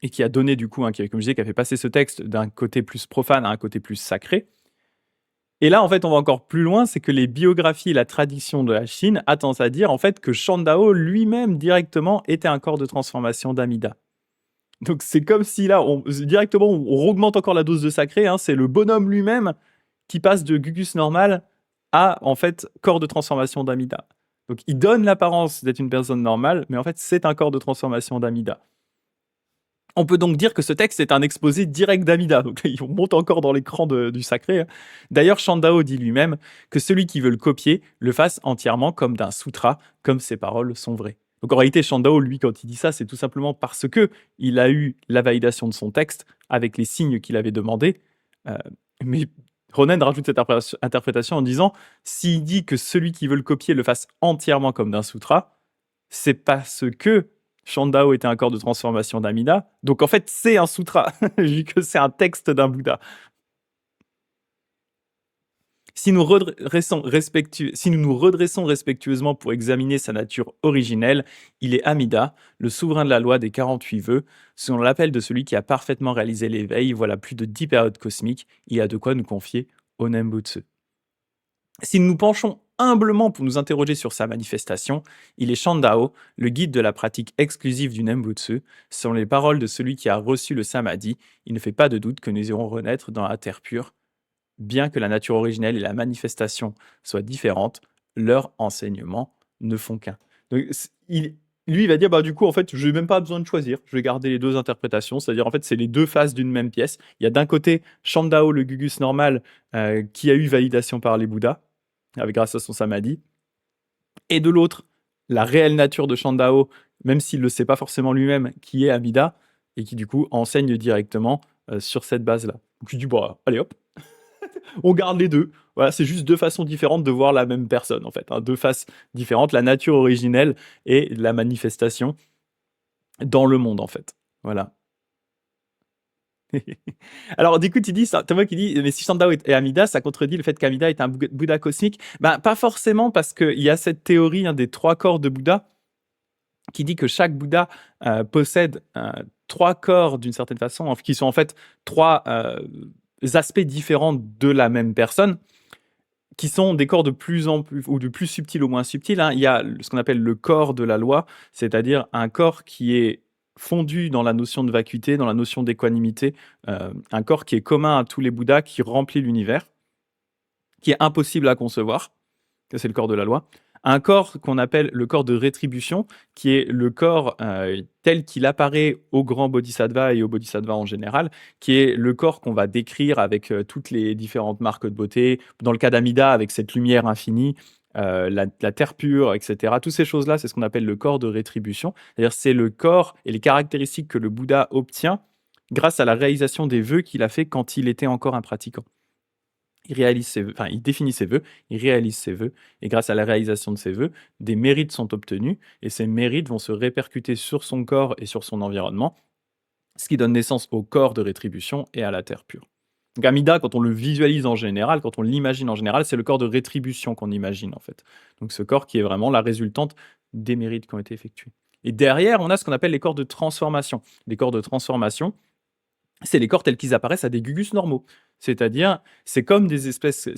et qui a donné du coup, hein, comme je disais, qui a fait passer ce texte d'un côté plus profane à un côté plus sacré. Et là, en fait, on va encore plus loin, c'est que les biographies et la tradition de la Chine a tendance à dire en fait que Shandao lui-même directement était un corps de transformation d'Amida. Donc c'est comme si là, directement, on augmente encore la dose de sacré, hein, c'est le bonhomme lui-même qui passe de Gugus normal à, en fait, corps de transformation d'Amida. Donc il donne l'apparence d'être une personne normale, mais en fait, c'est un corps de transformation d'Amida. On peut donc dire que ce texte est un exposé direct d'Amida. Donc on monte encore dans l'écran du sacré, hein. D'ailleurs, Shandao dit lui-même que celui qui veut le copier le fasse entièrement comme d'un sutra, comme ses paroles sont vraies. Donc en réalité, Shandao, lui, quand il dit ça, c'est tout simplement parce que il a eu la validation de son texte avec les signes qu'il avait demandés. Euh, mais Ronen rajoute cette interprétation en disant: s'il dit que celui qui veut le copier le fasse entièrement comme d'un sutra, c'est parce que Shandao était un corps de transformation d'Amida. Donc en fait, c'est un sutra, vu que c'est un texte d'un Bouddha. Si nous, si nous nous redressons respectueusement pour examiner sa nature originelle, il est Amida, le souverain de la loi des 48 vœux, selon l'appel de celui qui a parfaitement réalisé l'éveil. Voilà plus de 10 périodes cosmiques. Il y a de quoi nous confier au Nembutsu. Si nous nous penchons humblement pour nous interroger sur sa manifestation, il est Shandao, le guide de la pratique exclusive du Nembutsu. Selon les paroles de celui qui a reçu le Samadhi, il ne fait pas de doute que nous irons renaître dans la terre pure. Bien que la nature originelle et la manifestation soient différentes, leurs enseignements ne font qu'un. Donc, lui, il va dire, bah, du coup, en fait, je n'ai même pas besoin de choisir. Je vais garder les deux interprétations. C'est-à-dire, en fait, c'est les deux faces d'une même pièce. Il y a d'un côté Shandao, le Gugus normal, qui a eu validation par les Bouddhas, grâce à son samadhi. Et de l'autre, la réelle nature de Shandao, même s'il ne le sait pas forcément lui-même, qui est Amida, et qui, du coup, enseigne directement sur cette base-là. Donc, je dis, bah, allez hop, on garde les deux. Voilà, c'est juste deux façons différentes de voir la même personne, en fait, hein. Deux faces différentes, la nature originelle et la manifestation dans le monde, en fait. Voilà. Alors, du coup, tu dis, Thomas qui dit, mais si Shandao est Amida, ça contredit le fait qu'Amida est un Bouddha cosmique. Ben, pas forcément, parce qu'il y a cette théorie, hein, des trois corps de Bouddha qui dit que chaque Bouddha possède trois corps d'une certaine façon, qui sont en fait trois aspects différents de la même personne, qui sont des corps de plus en plus, ou de plus subtils au moins subtils, hein. Il y a ce qu'on appelle le corps de la loi, c'est-à-dire un corps qui est fondu dans la notion de vacuité, dans la notion d'équanimité, un corps qui est commun à tous les Bouddhas, qui remplit l'univers, qui est impossible à concevoir. Ça, c'est le corps de la loi. Un corps qu'on appelle le corps de rétribution, qui est le corps tel qu'il apparaît aux grands bodhisattvas et aux bodhisattvas en général, qui est le corps qu'on va décrire avec toutes les différentes marques de beauté. Dans le cas d'Amida, avec cette lumière infinie, la terre pure, etc. Toutes ces choses-là, c'est ce qu'on appelle le corps de rétribution. C'est-à-dire, c'est le corps et les caractéristiques que le Bouddha obtient grâce à la réalisation des vœux qu'il a fait quand il était encore un pratiquant. Il définit ses vœux, il réalise ses vœux, et grâce à la réalisation de ses vœux, des mérites sont obtenus, et ces mérites vont se répercuter sur son corps et sur son environnement, ce qui donne naissance au corps de rétribution et à la terre pure. Donc Amida, quand on le visualise en général, quand on l'imagine en général, c'est le corps de rétribution qu'on imagine en fait. Donc ce corps qui est vraiment la résultante des mérites qui ont été effectués. Et derrière, on a ce qu'on appelle les corps de transformation. Les corps de transformation, c'est les corps tels qu'ils apparaissent à des gugus normaux. C'est-à-dire, c'est comme des espèces,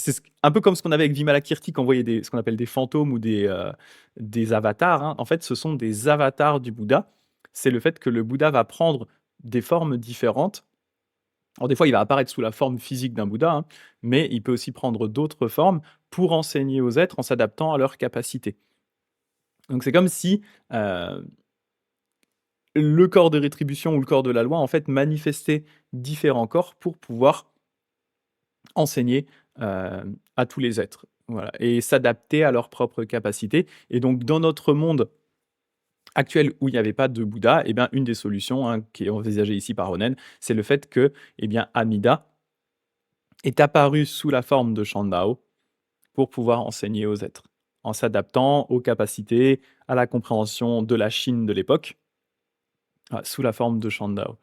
un peu comme ce qu'on avait avec Vimalakirti quand on voyait ce qu'on appelle des fantômes ou des avatars, hein. En fait, ce sont des avatars du Bouddha. C'est le fait que le Bouddha va prendre des formes différentes. Alors des fois, il va apparaître sous la forme physique d'un Bouddha, hein, mais il peut aussi prendre d'autres formes pour enseigner aux êtres en s'adaptant à leurs capacités. Donc c'est comme si le corps de rétribution ou le corps de la loi, en fait, manifestait différents corps pour pouvoir enseigner à tous les êtres. Voilà, et s'adapter à leurs propres capacités. Et donc, dans notre monde actuel où il n'y avait pas de Bouddha, eh bien, une des solutions, hein, qui est envisagée ici par Ronen, c'est le fait que, eh bien, Amida est apparu sous la forme de Shandao pour pouvoir enseigner aux êtres, en s'adaptant aux capacités, à la compréhension de la Chine de l'époque, sous la forme de Shandao.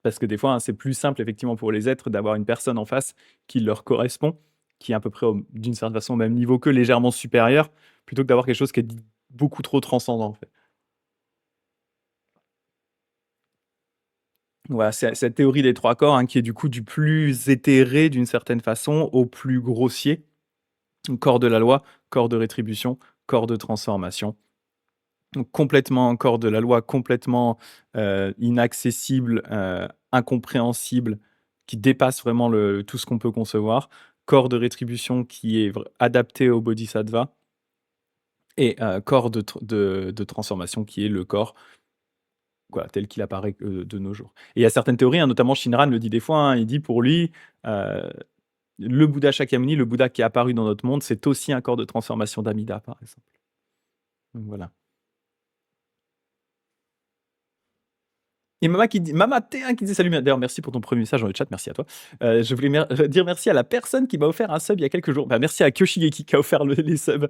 Parce que des fois, hein, c'est plus simple effectivement pour les êtres d'avoir une personne en face qui leur correspond, qui est à peu près d'une certaine façon au même niveau qu'eux, légèrement supérieur, plutôt que d'avoir quelque chose qui est beaucoup trop transcendant en fait. Voilà, c'est cette théorie des trois corps, hein, qui est du coup du plus éthéré d'une certaine façon au plus grossier. Corps de la loi, corps de rétribution, corps de transformation. Donc complètement corps de la loi, complètement inaccessible, incompréhensible, qui dépasse vraiment tout ce qu'on peut concevoir. Corps de rétribution qui est adapté au bodhisattva. Et corps de transformation qui est le corps tel qu'il apparaît de nos jours. Et il y a certaines théories, hein, notamment Shinran le dit des fois, hein, il dit pour lui, le Bouddha Shakyamuni, le Bouddha qui est apparu dans notre monde, c'est aussi un corps de transformation d'Amida, par exemple. Donc voilà. Et Mama T1 qui dit salut. D'ailleurs, merci pour ton premier message dans le chat, merci à toi. Je voulais dire merci à la personne qui m'a offert un sub il y a quelques jours. Bah, merci à Kyoshigeki qui a offert les subs.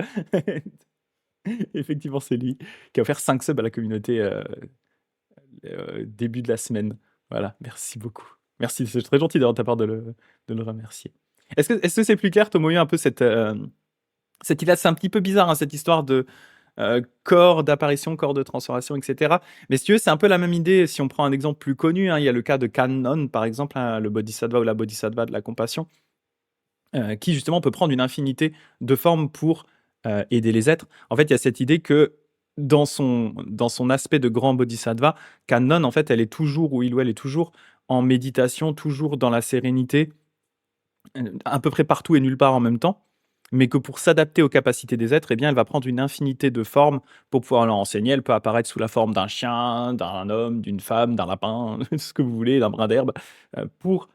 Effectivement, c'est lui qui a offert 5 subs à la communauté début de la semaine. Voilà, merci beaucoup. Merci, c'est très gentil de ta part de le remercier. Est-ce que c'est plus clair, Tomoyo, un peu cette idée? C'est un petit peu bizarre, hein, cette histoire de corps d'apparition, corps de transformation, etc. Mais si tu veux, c'est un peu la même idée si on prend un exemple plus connu, hein. Il y a le cas de Kannon, par exemple, hein, le bodhisattva ou la bodhisattva de la compassion, qui justement peut prendre une infinité de formes pour aider les êtres. En fait, il y a cette idée que dans son aspect de grand bodhisattva, Kannon, en fait, elle est toujours, ou il ou elle est toujours en méditation, toujours dans la sérénité, à peu près partout et nulle part en même temps, mais que pour s'adapter aux capacités des êtres, eh bien, elle va prendre une infinité de formes pour pouvoir leur enseigner. Elle peut apparaître sous la forme d'un chien, d'un homme, d'une femme, d'un lapin, ce que vous voulez, d'un brin d'herbe, pour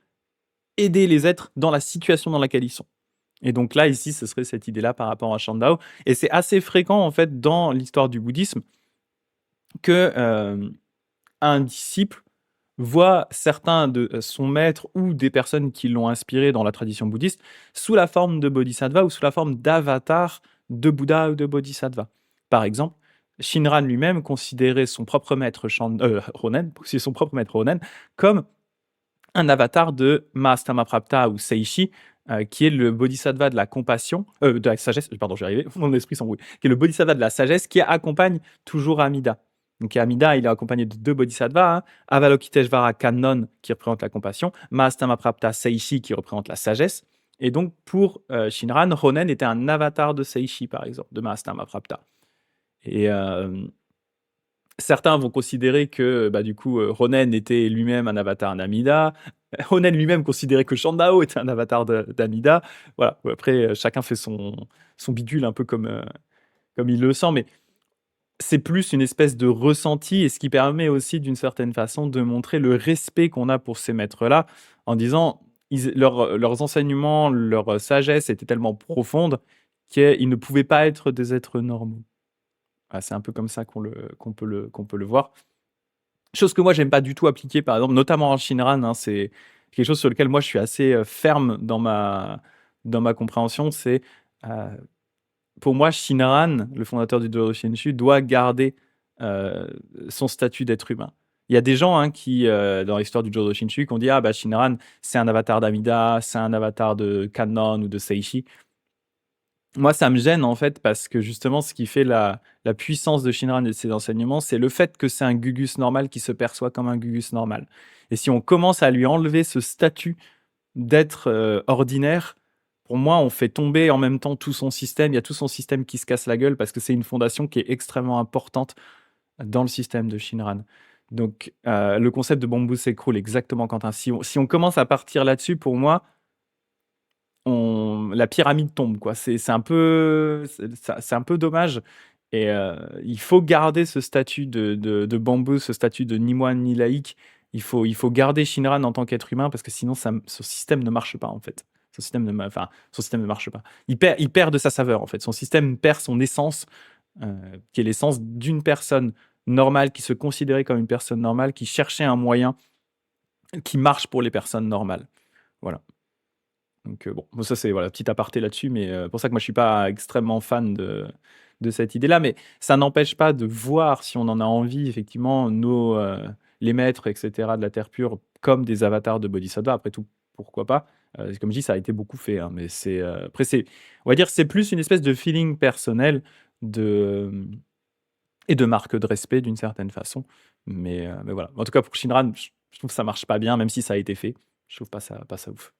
aider les êtres dans la situation dans laquelle ils sont. Et donc là, ici, ce serait cette idée-là par rapport à Shandao. Et c'est assez fréquent, en fait, dans l'histoire du bouddhisme, que un disciple voit certains de son maître ou des personnes qui l'ont inspiré dans la tradition bouddhiste sous la forme de bodhisattva ou sous la forme d'avatar de Bouddha ou de bodhisattva. Par exemple, Shinran lui-même considérait son propre maître Ronen, son propre maître Ronen, comme un avatar de Mahastamaprapta ou Seishi, qui est le bodhisattva de la compassion, de la sagesse, pardon, j'y arrivais, mon esprit s'embrouille, qui est le bodhisattva de la sagesse qui accompagne toujours Amida. Donc Amida, il est accompagné de 2 bodhisattvas, hein, Avalokiteshvara Kannon, qui représente la compassion, Mahastamaprapta Seishi, qui représente la sagesse. Et donc pour Shinran, Ronen était un avatar de Seishi, par exemple, de Mahastamaprapta. Et certains vont considérer que, du coup, Ronen était lui-même un avatar d'Amida. Ronen lui-même considérait que Shandao était un avatar d'Amida. Voilà, après, chacun fait son bidule un peu comme il le sent, mais c'est plus une espèce de ressenti, et ce qui permet aussi, d'une certaine façon, de montrer le respect qu'on a pour ces maîtres-là, en disant leurs enseignements, leur sagesse était tellement profonde qu'ils ne pouvaient pas être des êtres normaux. C'est un peu comme ça qu'on peut le voir. Chose que moi, j'aime pas du tout appliquer, par exemple, notamment en Shinran, hein, c'est quelque chose sur lequel moi, je suis assez ferme dans ma compréhension. C'est, pour moi, Shinran, le fondateur du Dodo Shinshu, doit garder son statut d'être humain. Il y a des gens, hein, qui, dans l'histoire du Jodo Shinshu, qui ont dit Shinran, c'est un avatar d'Amida, c'est un avatar de Kannon ou de Seishi. Moi, ça me gêne en fait parce que justement, ce qui fait la puissance de Shinran et de ses enseignements, c'est le fait que c'est un Gugus normal qui se perçoit comme un Gugus normal. Et si on commence à lui enlever ce statut d'être ordinaire, pour moi, on fait tomber en même temps tout son système. Il y a tout son système qui se casse la gueule parce que c'est une fondation qui est extrêmement importante dans le système de Shinran. Donc, le concept de bambou s'écroule exactement, Quentin. Si on commence à partir là-dessus, pour moi, la pyramide tombe, quoi. C'est un peu, c'est un peu dommage. Et il faut garder ce statut de bambou, ce statut de ni moine ni laïque. Il faut garder Shinran en tant qu'être humain parce que sinon, ce système ne marche pas, en fait. Son système ne marche pas. Il perd de sa saveur, en fait. Son système perd son essence, qui est l'essence d'une personne normale, qui se considérait comme une personne normale, qui cherchait un moyen qui marche pour les personnes normales. Voilà. Donc bon, ça c'est voilà, petit aparté là-dessus, mais pour ça que moi je suis pas extrêmement fan de cette idée-là, mais ça n'empêche pas de voir si on en a envie effectivement les maîtres et cetera de la terre pure comme des avatars de bodhisattva. Après tout, pourquoi pas? Comme je dis, ça a été beaucoup fait, hein, mais après on va dire c'est plus une espèce de feeling personnel de et de marque de respect d'une certaine façon. Mais voilà. En tout cas pour Shinran, je trouve que ça marche pas bien, même si ça a été fait. Je trouve pas ça ouf.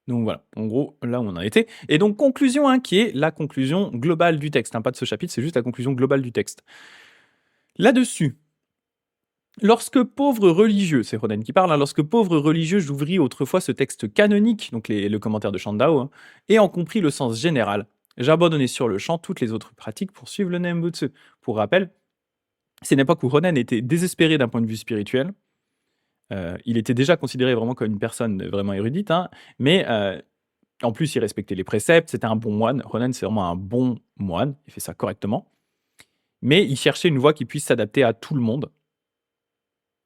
Donc voilà, en gros, là où on en était. Et donc, conclusion, hein, qui est la conclusion globale du texte. Hein, pas de ce chapitre, c'est juste la conclusion globale du texte. Là-dessus, lorsque pauvre religieux, c'est Ronen qui parle, hein, lorsque pauvre religieux, j'ouvris autrefois ce texte canonique, donc le commentaire de Shandao, hein, et en compris le sens général, j'abandonnais sur le champ toutes les autres pratiques pour suivre le Nembutsu. Pour rappel, c'est une époque où Ronen était désespéré d'un point de vue spirituel. Il était déjà considéré vraiment comme une personne vraiment érudite, hein, mais en plus, il respectait les préceptes, c'était un bon moine. Ronan, c'est vraiment un bon moine, il fait ça correctement. Mais il cherchait une voie qui puisse s'adapter à tout le monde.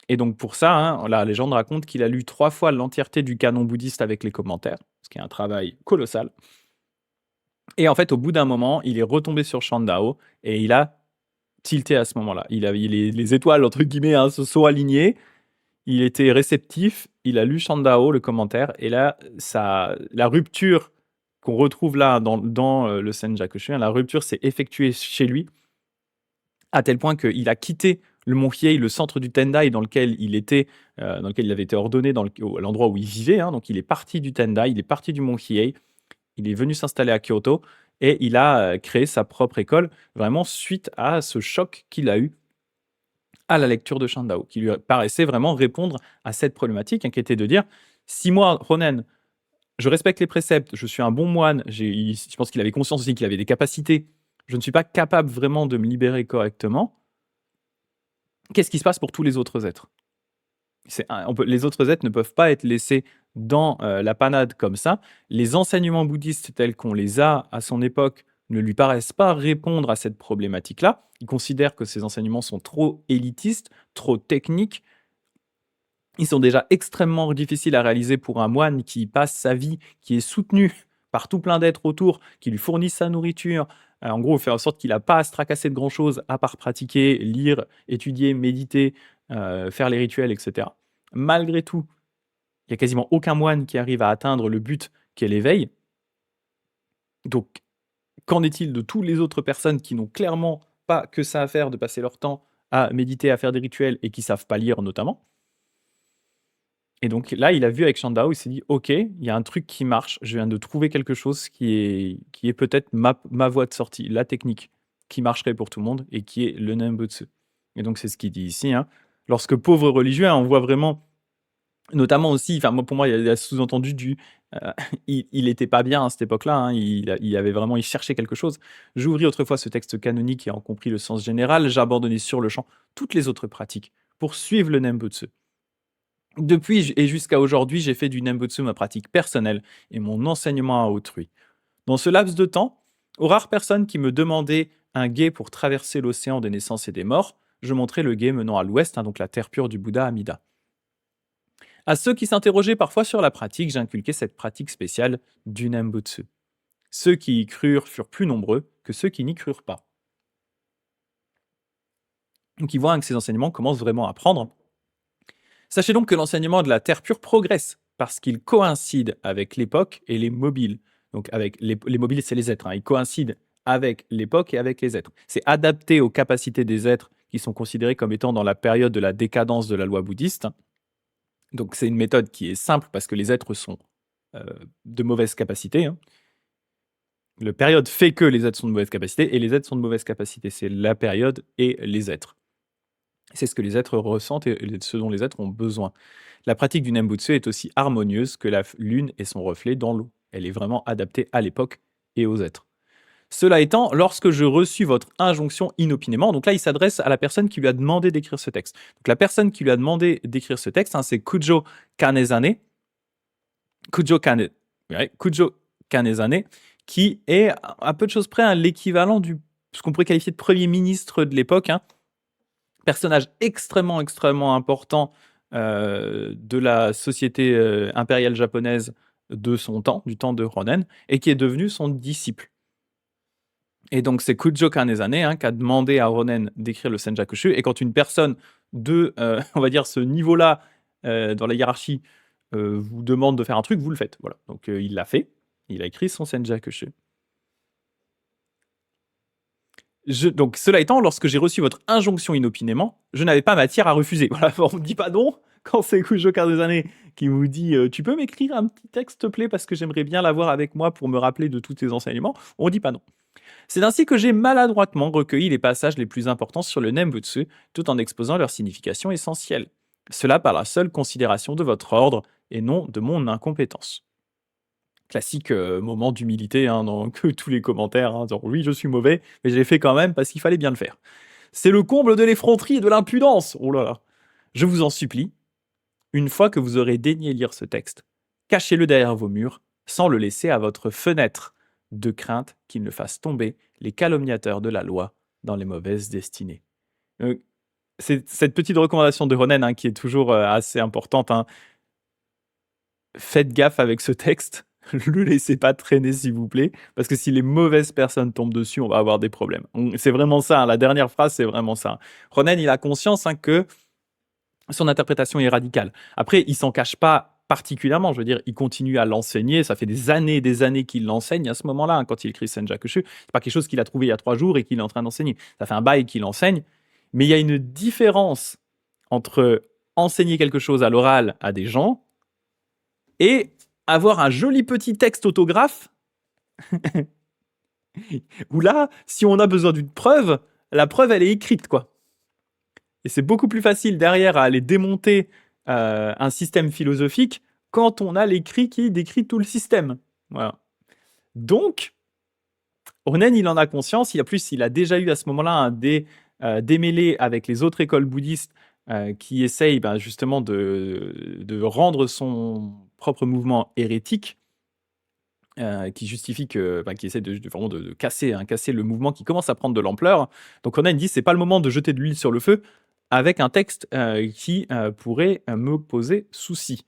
Et donc pour ça, hein, la légende raconte qu'il a lu 3 fois l'entièreté du canon bouddhiste avec les commentaires, ce qui est un travail colossal. Et en fait, au bout d'un moment, il est retombé sur Shandao et il a tilté à ce moment-là. Les étoiles, entre guillemets, hein, se sont alignées. Il était réceptif, il a lu Shandao, le commentaire, et là, la rupture qu'on retrouve là dans le Senjakushu, hein, la rupture s'est effectuée chez lui, à tel point qu'il a quitté le mont Hiei, le centre du Tendai dans lequel il était, dans lequel il avait été ordonné, à l'endroit où il vivait. Hein, donc il est parti du Tendai, il est parti du mont Hiei, il est venu s'installer à Kyoto, et il a créé sa propre école, vraiment suite à ce choc qu'il a eu à la lecture de Shandao, qui lui paraissait vraiment répondre à cette problématique, hein, qui était de dire, si moi, Ronen, je respecte les préceptes, je suis un bon moine, je pense qu'il avait conscience aussi qu'il avait des capacités, je ne suis pas capable vraiment de me libérer correctement, qu'est-ce qui se passe pour tous les autres êtres? Les autres êtres ne peuvent pas être laissés dans la panade comme ça. Les enseignements bouddhistes tels qu'on les a à son époque ne lui paraissent pas répondre à cette problématique-là. Il considère que ces enseignements sont trop élitistes, trop techniques. Ils sont déjà extrêmement difficiles à réaliser pour un moine qui passe sa vie, qui est soutenu par tout plein d'êtres autour, qui lui fournissent sa nourriture. En gros, faire en sorte qu'il n'a pas à se tracasser de grand-chose à part pratiquer, lire, étudier, méditer, faire les rituels, etc. Malgré tout, il n'y a quasiment aucun moine qui arrive à atteindre le but qu'est l'éveil. Donc, qu'en est-il de toutes les autres personnes qui n'ont clairement pas que ça à faire de passer leur temps à méditer, à faire des rituels et qui ne savent pas lire notamment? Et donc là, il a vu avec Shandao, il s'est dit: «OK, il y a un truc qui marche, je viens de trouver quelque chose qui est peut-être ma voie de sortie, la technique qui marcherait pour tout le monde et qui est le Nembutsu». Et donc c'est ce qu'il dit ici, hein. Lorsque pauvre religieux, hein, on voit vraiment notamment aussi, enfin moi, pour moi, il y a sous-entendu il était pas bien à cette époque-là, hein, il cherchait quelque chose. «J'ouvris autrefois ce texte canonique et en compris le sens général, j'abandonnais sur-le-champ toutes les autres pratiques pour suivre le Nembutsu. Depuis et jusqu'à aujourd'hui, j'ai fait du Nembutsu ma pratique personnelle et mon enseignement à autrui. Dans ce laps de temps, aux rares personnes qui me demandaient un gué pour traverser l'océan des naissances et des morts, je montrais le gué menant à l'ouest, hein, donc la terre pure du Bouddha Amida. À ceux qui s'interrogeaient parfois sur la pratique, j'inculquais cette pratique spéciale du Nembutsu. Ceux qui y crurent furent plus nombreux que ceux qui n'y crurent pas. Donc ils voient, hein, que ces enseignements commencent vraiment à prendre. Sachez donc que l'enseignement de la terre pure progresse parce qu'il coïncide avec l'époque et les mobiles. Donc avec les mobiles, c'est les êtres, hein, ils coïncident avec l'époque et avec les êtres. C'est adapté aux capacités des êtres qui sont considérés comme étant dans la période de la décadence de la loi bouddhiste. Donc c'est une méthode qui est simple parce que les êtres sont de mauvaise capacité, hein. La période fait que les êtres sont de mauvaise capacité et les êtres sont de mauvaise capacité. C'est la période et les êtres. C'est ce que les êtres ressentent et ce dont les êtres ont besoin. La pratique du Nembutsu est aussi harmonieuse que la lune et son reflet dans l'eau. Elle est vraiment adaptée à l'époque et aux êtres. Cela étant, lorsque je reçus votre injonction inopinément, donc là, il s'adresse à la personne qui lui a demandé d'écrire ce texte. Donc la personne qui lui a demandé d'écrire ce texte, hein, c'est Kujo Kanezane. Kujo Kanezane, qui est à peu de choses près l'équivalent du ce qu'on pourrait qualifier de premier ministre de l'époque, hein. Personnage extrêmement, extrêmement important de la société impériale japonaise de son temps, du temps de Ronen, et qui est devenu son disciple. Et donc, c'est Kujo Kanezane, hein, qui a demandé à Ronen d'écrire le Senjakushu. Et quand une personne de, on va dire, ce niveau-là dans la hiérarchie vous demande de faire un truc, vous le faites. Voilà. Donc, il l'a fait. Il a écrit son Senjakushu. Donc, cela étant, lorsque j'ai reçu votre injonction inopinément, je n'avais pas matière à refuser. Voilà, on ne dit pas non quand c'est Kujo Kanezane qui vous dit tu peux m'écrire un petit texte, s'il te plaît, parce que j'aimerais bien l'avoir avec moi pour me rappeler de tous tes enseignements. On ne dit pas non. C'est ainsi que j'ai maladroitement recueilli les passages les plus importants sur le Nembutsu, tout en exposant leur signification essentielle. Cela par la seule considération de votre ordre et non de mon incompétence. Classique moment d'humilité hein, dans que tous les commentaires. Hein, genre, oui, je suis mauvais, mais je l'ai fait quand même parce qu'il fallait bien le faire. C'est le comble de l'effronterie et de l'impudence. Oh là là. Je vous en supplie, une fois que vous aurez daigné lire ce texte, cachez-le derrière vos murs, sans le laisser à votre fenêtre, de crainte qu'il ne fasse tomber les calomniateurs de la loi dans les mauvaises destinées. C'est cette petite recommandation de Ronen hein, qui est toujours assez importante. Hein. Faites gaffe avec ce texte, le laissez pas traîner s'il vous plaît, parce que si les mauvaises personnes tombent dessus, on va avoir des problèmes. C'est vraiment ça, hein, la dernière phrase, c'est vraiment ça. Ronen, il a conscience hein, que son interprétation est radicale. Après, il s'en cache pas particulièrement, je veux dire, il continue à l'enseigner, ça fait des années qu'il l'enseigne à ce moment-là, hein, quand il écrit Senjakushu, c'est pas quelque chose qu'il a trouvé il y a 3 jours et qu'il est en train d'enseigner, ça fait un bail qu'il enseigne, mais il y a une différence entre enseigner quelque chose à l'oral à des gens et avoir un joli petit texte autographe où là, si on a besoin d'une preuve, la preuve, elle est écrite, quoi. Et c'est beaucoup plus facile derrière à aller démonter un système philosophique quand on a l'écrit qui décrit tout le système. Voilà. Donc, Ronen, il en a conscience. Il a déjà eu à ce moment-là des démêlés avec les autres écoles bouddhistes qui essayent justement de rendre son propre mouvement hérétique, qui justifie qui essaie vraiment de casser, hein, casser le mouvement qui commence à prendre de l'ampleur. Donc Ronen dit c'est pas le moment de jeter de l'huile sur le feu avec un texte qui pourrait me poser souci.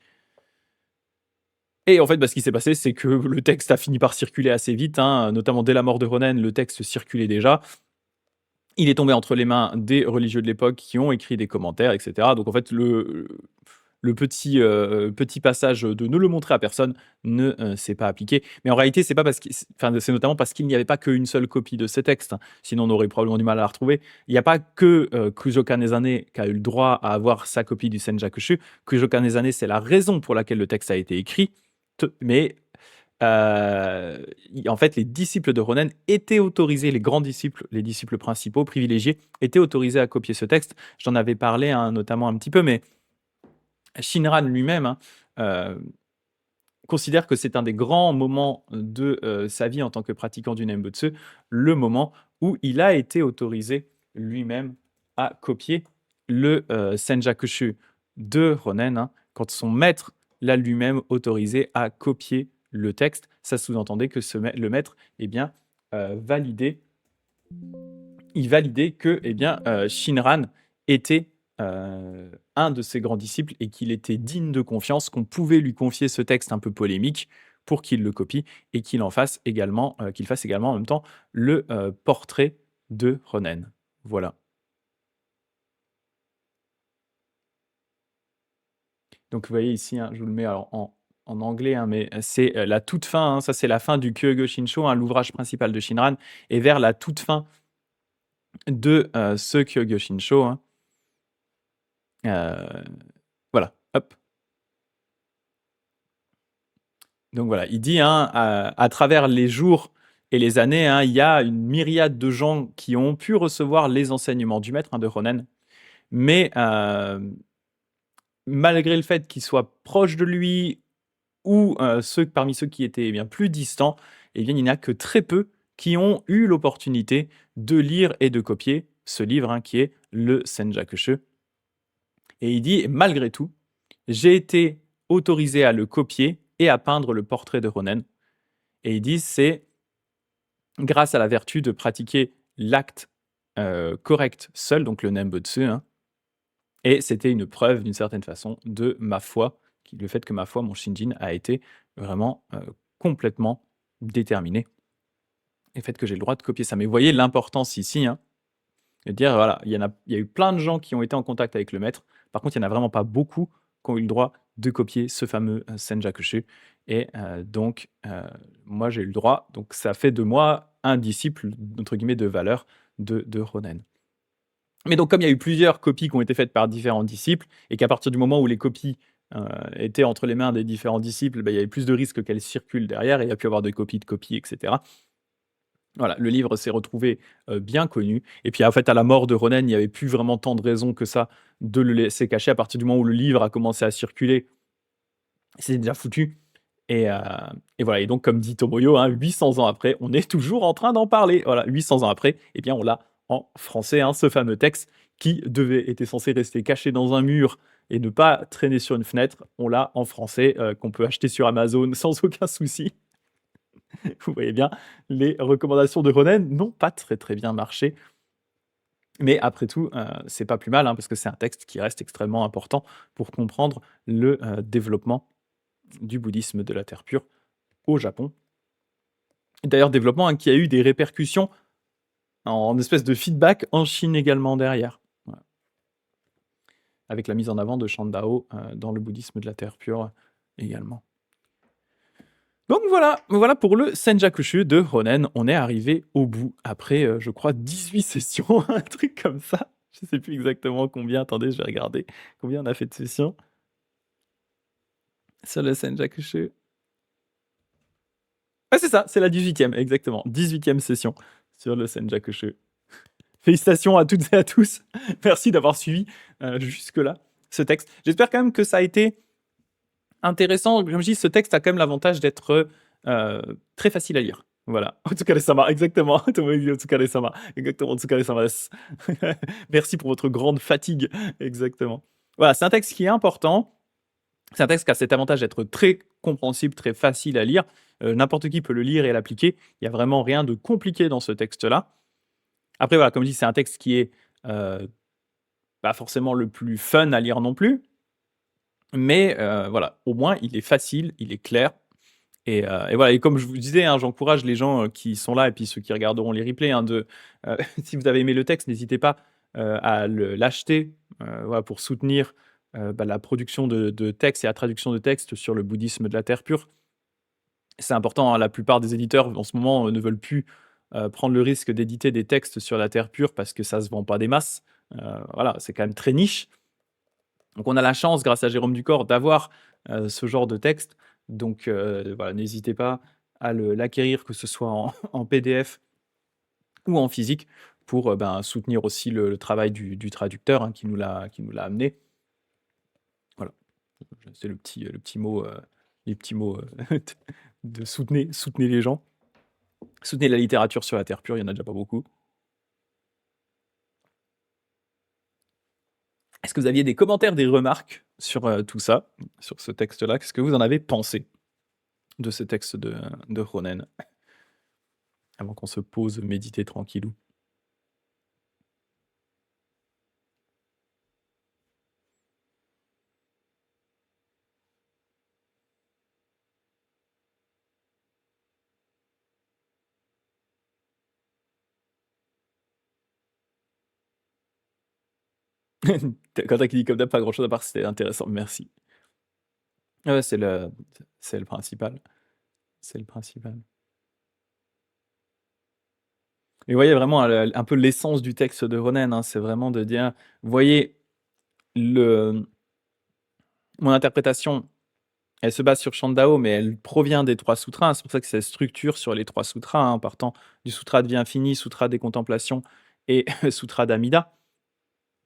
Et en fait, ce qui s'est passé, c'est que le texte a fini par circuler assez vite, hein, notamment dès la mort de Ronen, le texte circulait déjà. Il est tombé entre les mains des religieux de l'époque qui ont écrit des commentaires, etc. Donc en fait, le petit passage de ne le montrer à personne ne s'est pas appliqué. Mais en réalité, c'est notamment parce qu'il n'y avait pas qu'une seule copie de ces textes. Hein. Sinon, on aurait probablement du mal à la retrouver. Il n'y a pas que Kujo Kanezane qui a eu le droit à avoir sa copie du Senjakushu. Kujo Kanezane, c'est la raison pour laquelle le texte a été écrit. Mais en fait, les disciples de Ronen étaient autorisés, les grands disciples, les disciples principaux, privilégiés, étaient autorisés à copier ce texte. J'en avais parlé hein, notamment un petit peu, mais Shinran lui-même considère que c'est un des grands moments de sa vie en tant que pratiquant du Nembutsu, le moment où il a été autorisé lui-même à copier le Senjakushu de Ronen, hein, quand son maître l'a lui-même autorisé à copier le texte. Ça sous-entendait que le maître validait que Shinran était un de ses grands disciples et qu'il était digne de confiance, qu'on pouvait lui confier ce texte un peu polémique pour qu'il le copie et qu'il fasse également en même temps le portrait de Ronen. Voilà. Donc vous voyez ici, hein, je vous le mets alors en en anglais, hein, mais c'est, la toute fin, hein, ça c'est la fin du Kyogo-Shinsho, hein, l'ouvrage principal de Shinran et vers la toute fin de, ce Kyogo-Shinsho, hein. Voilà, hop. Donc voilà, il dit, hein, à travers les jours et les années, hein, il y a une myriade de gens qui ont pu recevoir les enseignements du maître, hein, de Ronen, mais malgré le fait qu'ils soient proches de lui ou parmi ceux qui étaient, eh bien, plus distants, eh bien, il n'y en a que très peu qui ont eu l'opportunité de lire et de copier ce livre, hein, qui est le Senjakusho. Et il dit: «Malgré tout, j'ai été autorisé à le copier et à peindre le portrait de Ronen». Et il dit: «C'est grâce à la vertu de pratiquer l'acte, correct seul», donc le Nembutsu, hein, et c'était une preuve d'une certaine façon de ma foi, le fait que ma foi, mon Shinjin, a été vraiment, complètement déterminé et le fait que j'ai le droit de copier ça. Mais vous voyez l'importance ici, hein, de dire voilà, il y a eu plein de gens qui ont été en contact avec le maître. Par contre, il y en a vraiment pas beaucoup qui ont eu le droit de copier ce fameux, Senjakushu et donc moi j'ai eu le droit, donc ça fait de moi un disciple entre guillemets «de valeur» de Ronen. Mais donc comme il y a eu plusieurs copies qui ont été faites par différents disciples et qu'à partir du moment où les copies, étaient entre les mains des différents disciples, bah, il y avait plus de risques qu'elles circulent derrière et il y a pu avoir des copies de copies et cetera. Voilà, le livre s'est retrouvé, bien connu et puis en fait à la mort de Ronen, il n'y avait plus vraiment tant de raisons que ça de le laisser cacher. À partir du moment où le livre a commencé à circuler, c'est déjà foutu et heu et voilà et donc comme dit Tomoyo, hein, 800 ans après, on est toujours en train d'en parler. Voilà, 800 ans après, eh bien on l'a en français, hein, ce fameux texte qui était censé rester caché dans un mur et ne pas traîner sur une fenêtre. On l'a en français, qu'on peut acheter sur Amazon sans aucun souci. Vous voyez bien, les recommandations de Ronen n'ont pas très, très bien marché. Mais après tout, c'est pas plus mal, hein, parce que c'est un texte qui reste extrêmement important pour comprendre le, développement du bouddhisme de la terre pure au Japon. D'ailleurs, développement, hein, qui a eu des répercussions en espèce de feedback en Chine également derrière. Voilà. Avec la mise en avant de Shandao, dans le bouddhisme de la terre pure également. Donc voilà pour le Senjakushu de Ronen. On est arrivé au bout après, je crois 18 sessions, un truc comme ça. Je sais plus exactement combien, attendez, je vais regarder combien on a fait de sessions sur le Senjakushu. Ah c'est ça, c'est la 18e exactement, 18e session sur le Senjakushu. Félicitations à toutes et à tous. Merci d'avoir suivi, jusque-là ce texte. J'espère quand même que ça a été intéressant. Comme je dis, ce texte a quand même l'avantage d'être très facile à lire. Voilà. Otsukare-sama, exactement. Tomoe Otsukare-sama. Exactement, Otsukare-sama desu. Merci pour votre grande fatigue. Exactement. Voilà, c'est un texte qui est important. C'est un texte qui a cet avantage d'être très compréhensible, très facile à lire. N'importe qui peut le lire et l'appliquer. Il n'y a vraiment rien de compliqué dans ce texte-là. Après, voilà, comme je dis, c'est un texte qui est pas forcément le plus fun à lire non plus. Mais voilà, au moins il est facile, il est clair et voilà et comme je vous disais, hein, j'encourage les gens, qui sont là et puis ceux qui regarderont les replays, hein, si vous avez aimé le texte, n'hésitez pas, à l'acheter, voilà, pour soutenir, bah, la production de textes et la traduction de textes sur le bouddhisme de la terre pure. C'est important, hein, la plupart des éditeurs, en ce moment, ne veulent plus, prendre le risque d'éditer des textes sur la terre pure parce que ça se vend pas des masses. Voilà, c'est quand même très niche. Donc on a la chance, grâce à Jérôme Ducor, d'avoir, ce genre de texte. Donc voilà, n'hésitez pas à l'acquérir, que ce soit en en PDF ou en physique pour, ben, soutenir aussi le travail du traducteur, hein, qui nous l'a amené. Voilà, c'est le petit mot, les petits mots, de soutenez les gens. Soutenez la littérature sur la terre pure, il y en a déjà pas beaucoup. Est-ce que vous aviez des commentaires, des remarques sur, tout ça, sur ce texte-là? Qu'est-ce que vous en avez pensé de ce texte de Ronen? Avant qu'on se pose méditer tranquillou. Quand tu as dit comme d'hab, pas grand chose à part, c'était intéressant, merci. Ouais, c'est le principal. C'est le principal. Et vous voyez vraiment un peu l'essence du texte de Ronen, hein, c'est vraiment de dire: «Vous voyez, le mon interprétation, elle se base sur Shandao, mais elle provient des 3 sutras». C'est pour ça que ça structure sur les 3 sutras, hein, partant du Sutra de vie infinie, Sutra des contemplations et Sutra d'Amida.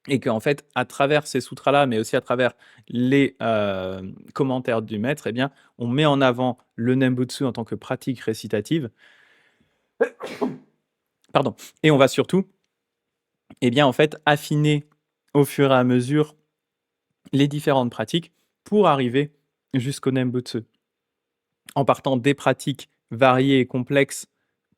Et qu'en fait, à travers ces sutras-là, mais aussi à travers les, commentaires du maître, eh bien, on met en avant le Nembutsu en tant que pratique récitative. Pardon. Et on va surtout, eh bien, en fait, affiner au fur et à mesure les différentes pratiques pour arriver jusqu'au Nembutsu. En partant des pratiques variées et complexes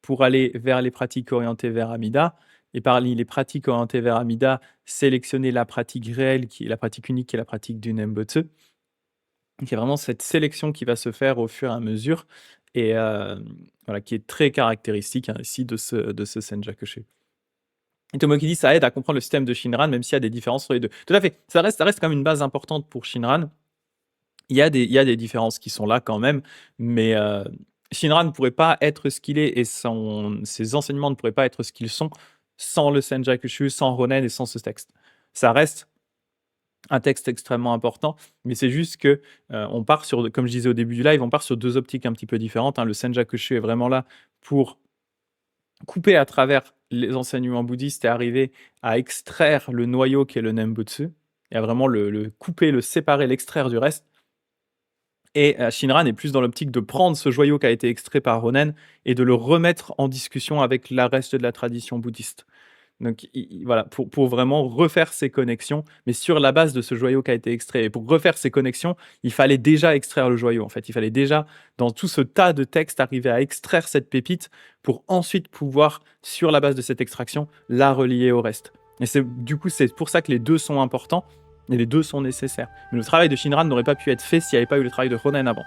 pour aller vers les pratiques orientées vers Amida, et parmi les pratiques orientées vers Amida, sélectionner la pratique réelle, qui est la pratique unique, qui est la pratique du Nembutsu. Donc il y a vraiment cette sélection qui va se faire au fur et à mesure et voilà, qui est très caractéristique, hein, ici de ce Senjakushu. Et Tomoki dit: «Ça aide à comprendre le système de Shinran, même s'il y a des différences entre les 2». Tout à fait, ça reste quand même une base importante pour Shinran. Il y a des différences qui sont là quand même, mais Shinran ne pourrait pas être ce qu'il est et ses enseignements ne pourraient pas être ce qu'ils sont sans le Senjakushu, sans Ronen et sans ce texte. Ça reste un texte extrêmement important, mais c'est juste que, on part sur, comme je disais au début du live, on part sur 2 optiques un petit peu différentes, hein. Le Senjakushu est vraiment là pour couper à travers les enseignements bouddhistes et arriver à extraire le noyau qui est le Nembutsu et à vraiment le couper, le séparer, l'extraire du reste. Et Shinran est plus dans l'optique de prendre ce joyau qui a été extrait par Ronen et de le remettre en discussion avec la reste de la tradition bouddhiste. Donc voilà, pour vraiment refaire ces connexions, mais sur la base de ce joyau qui a été extrait. Et pour refaire ces connexions, il fallait déjà extraire le joyau, en fait. Il fallait déjà, dans tout ce tas de textes, arriver à extraire cette pépite pour ensuite pouvoir, sur la base de cette extraction, la relier au reste. Et du coup, c'est pour ça que les deux sont importants et les deux sont nécessaires. Mais le travail de Shinran n'aurait pas pu être fait s'il n'y avait pas eu le travail de Ronen avant.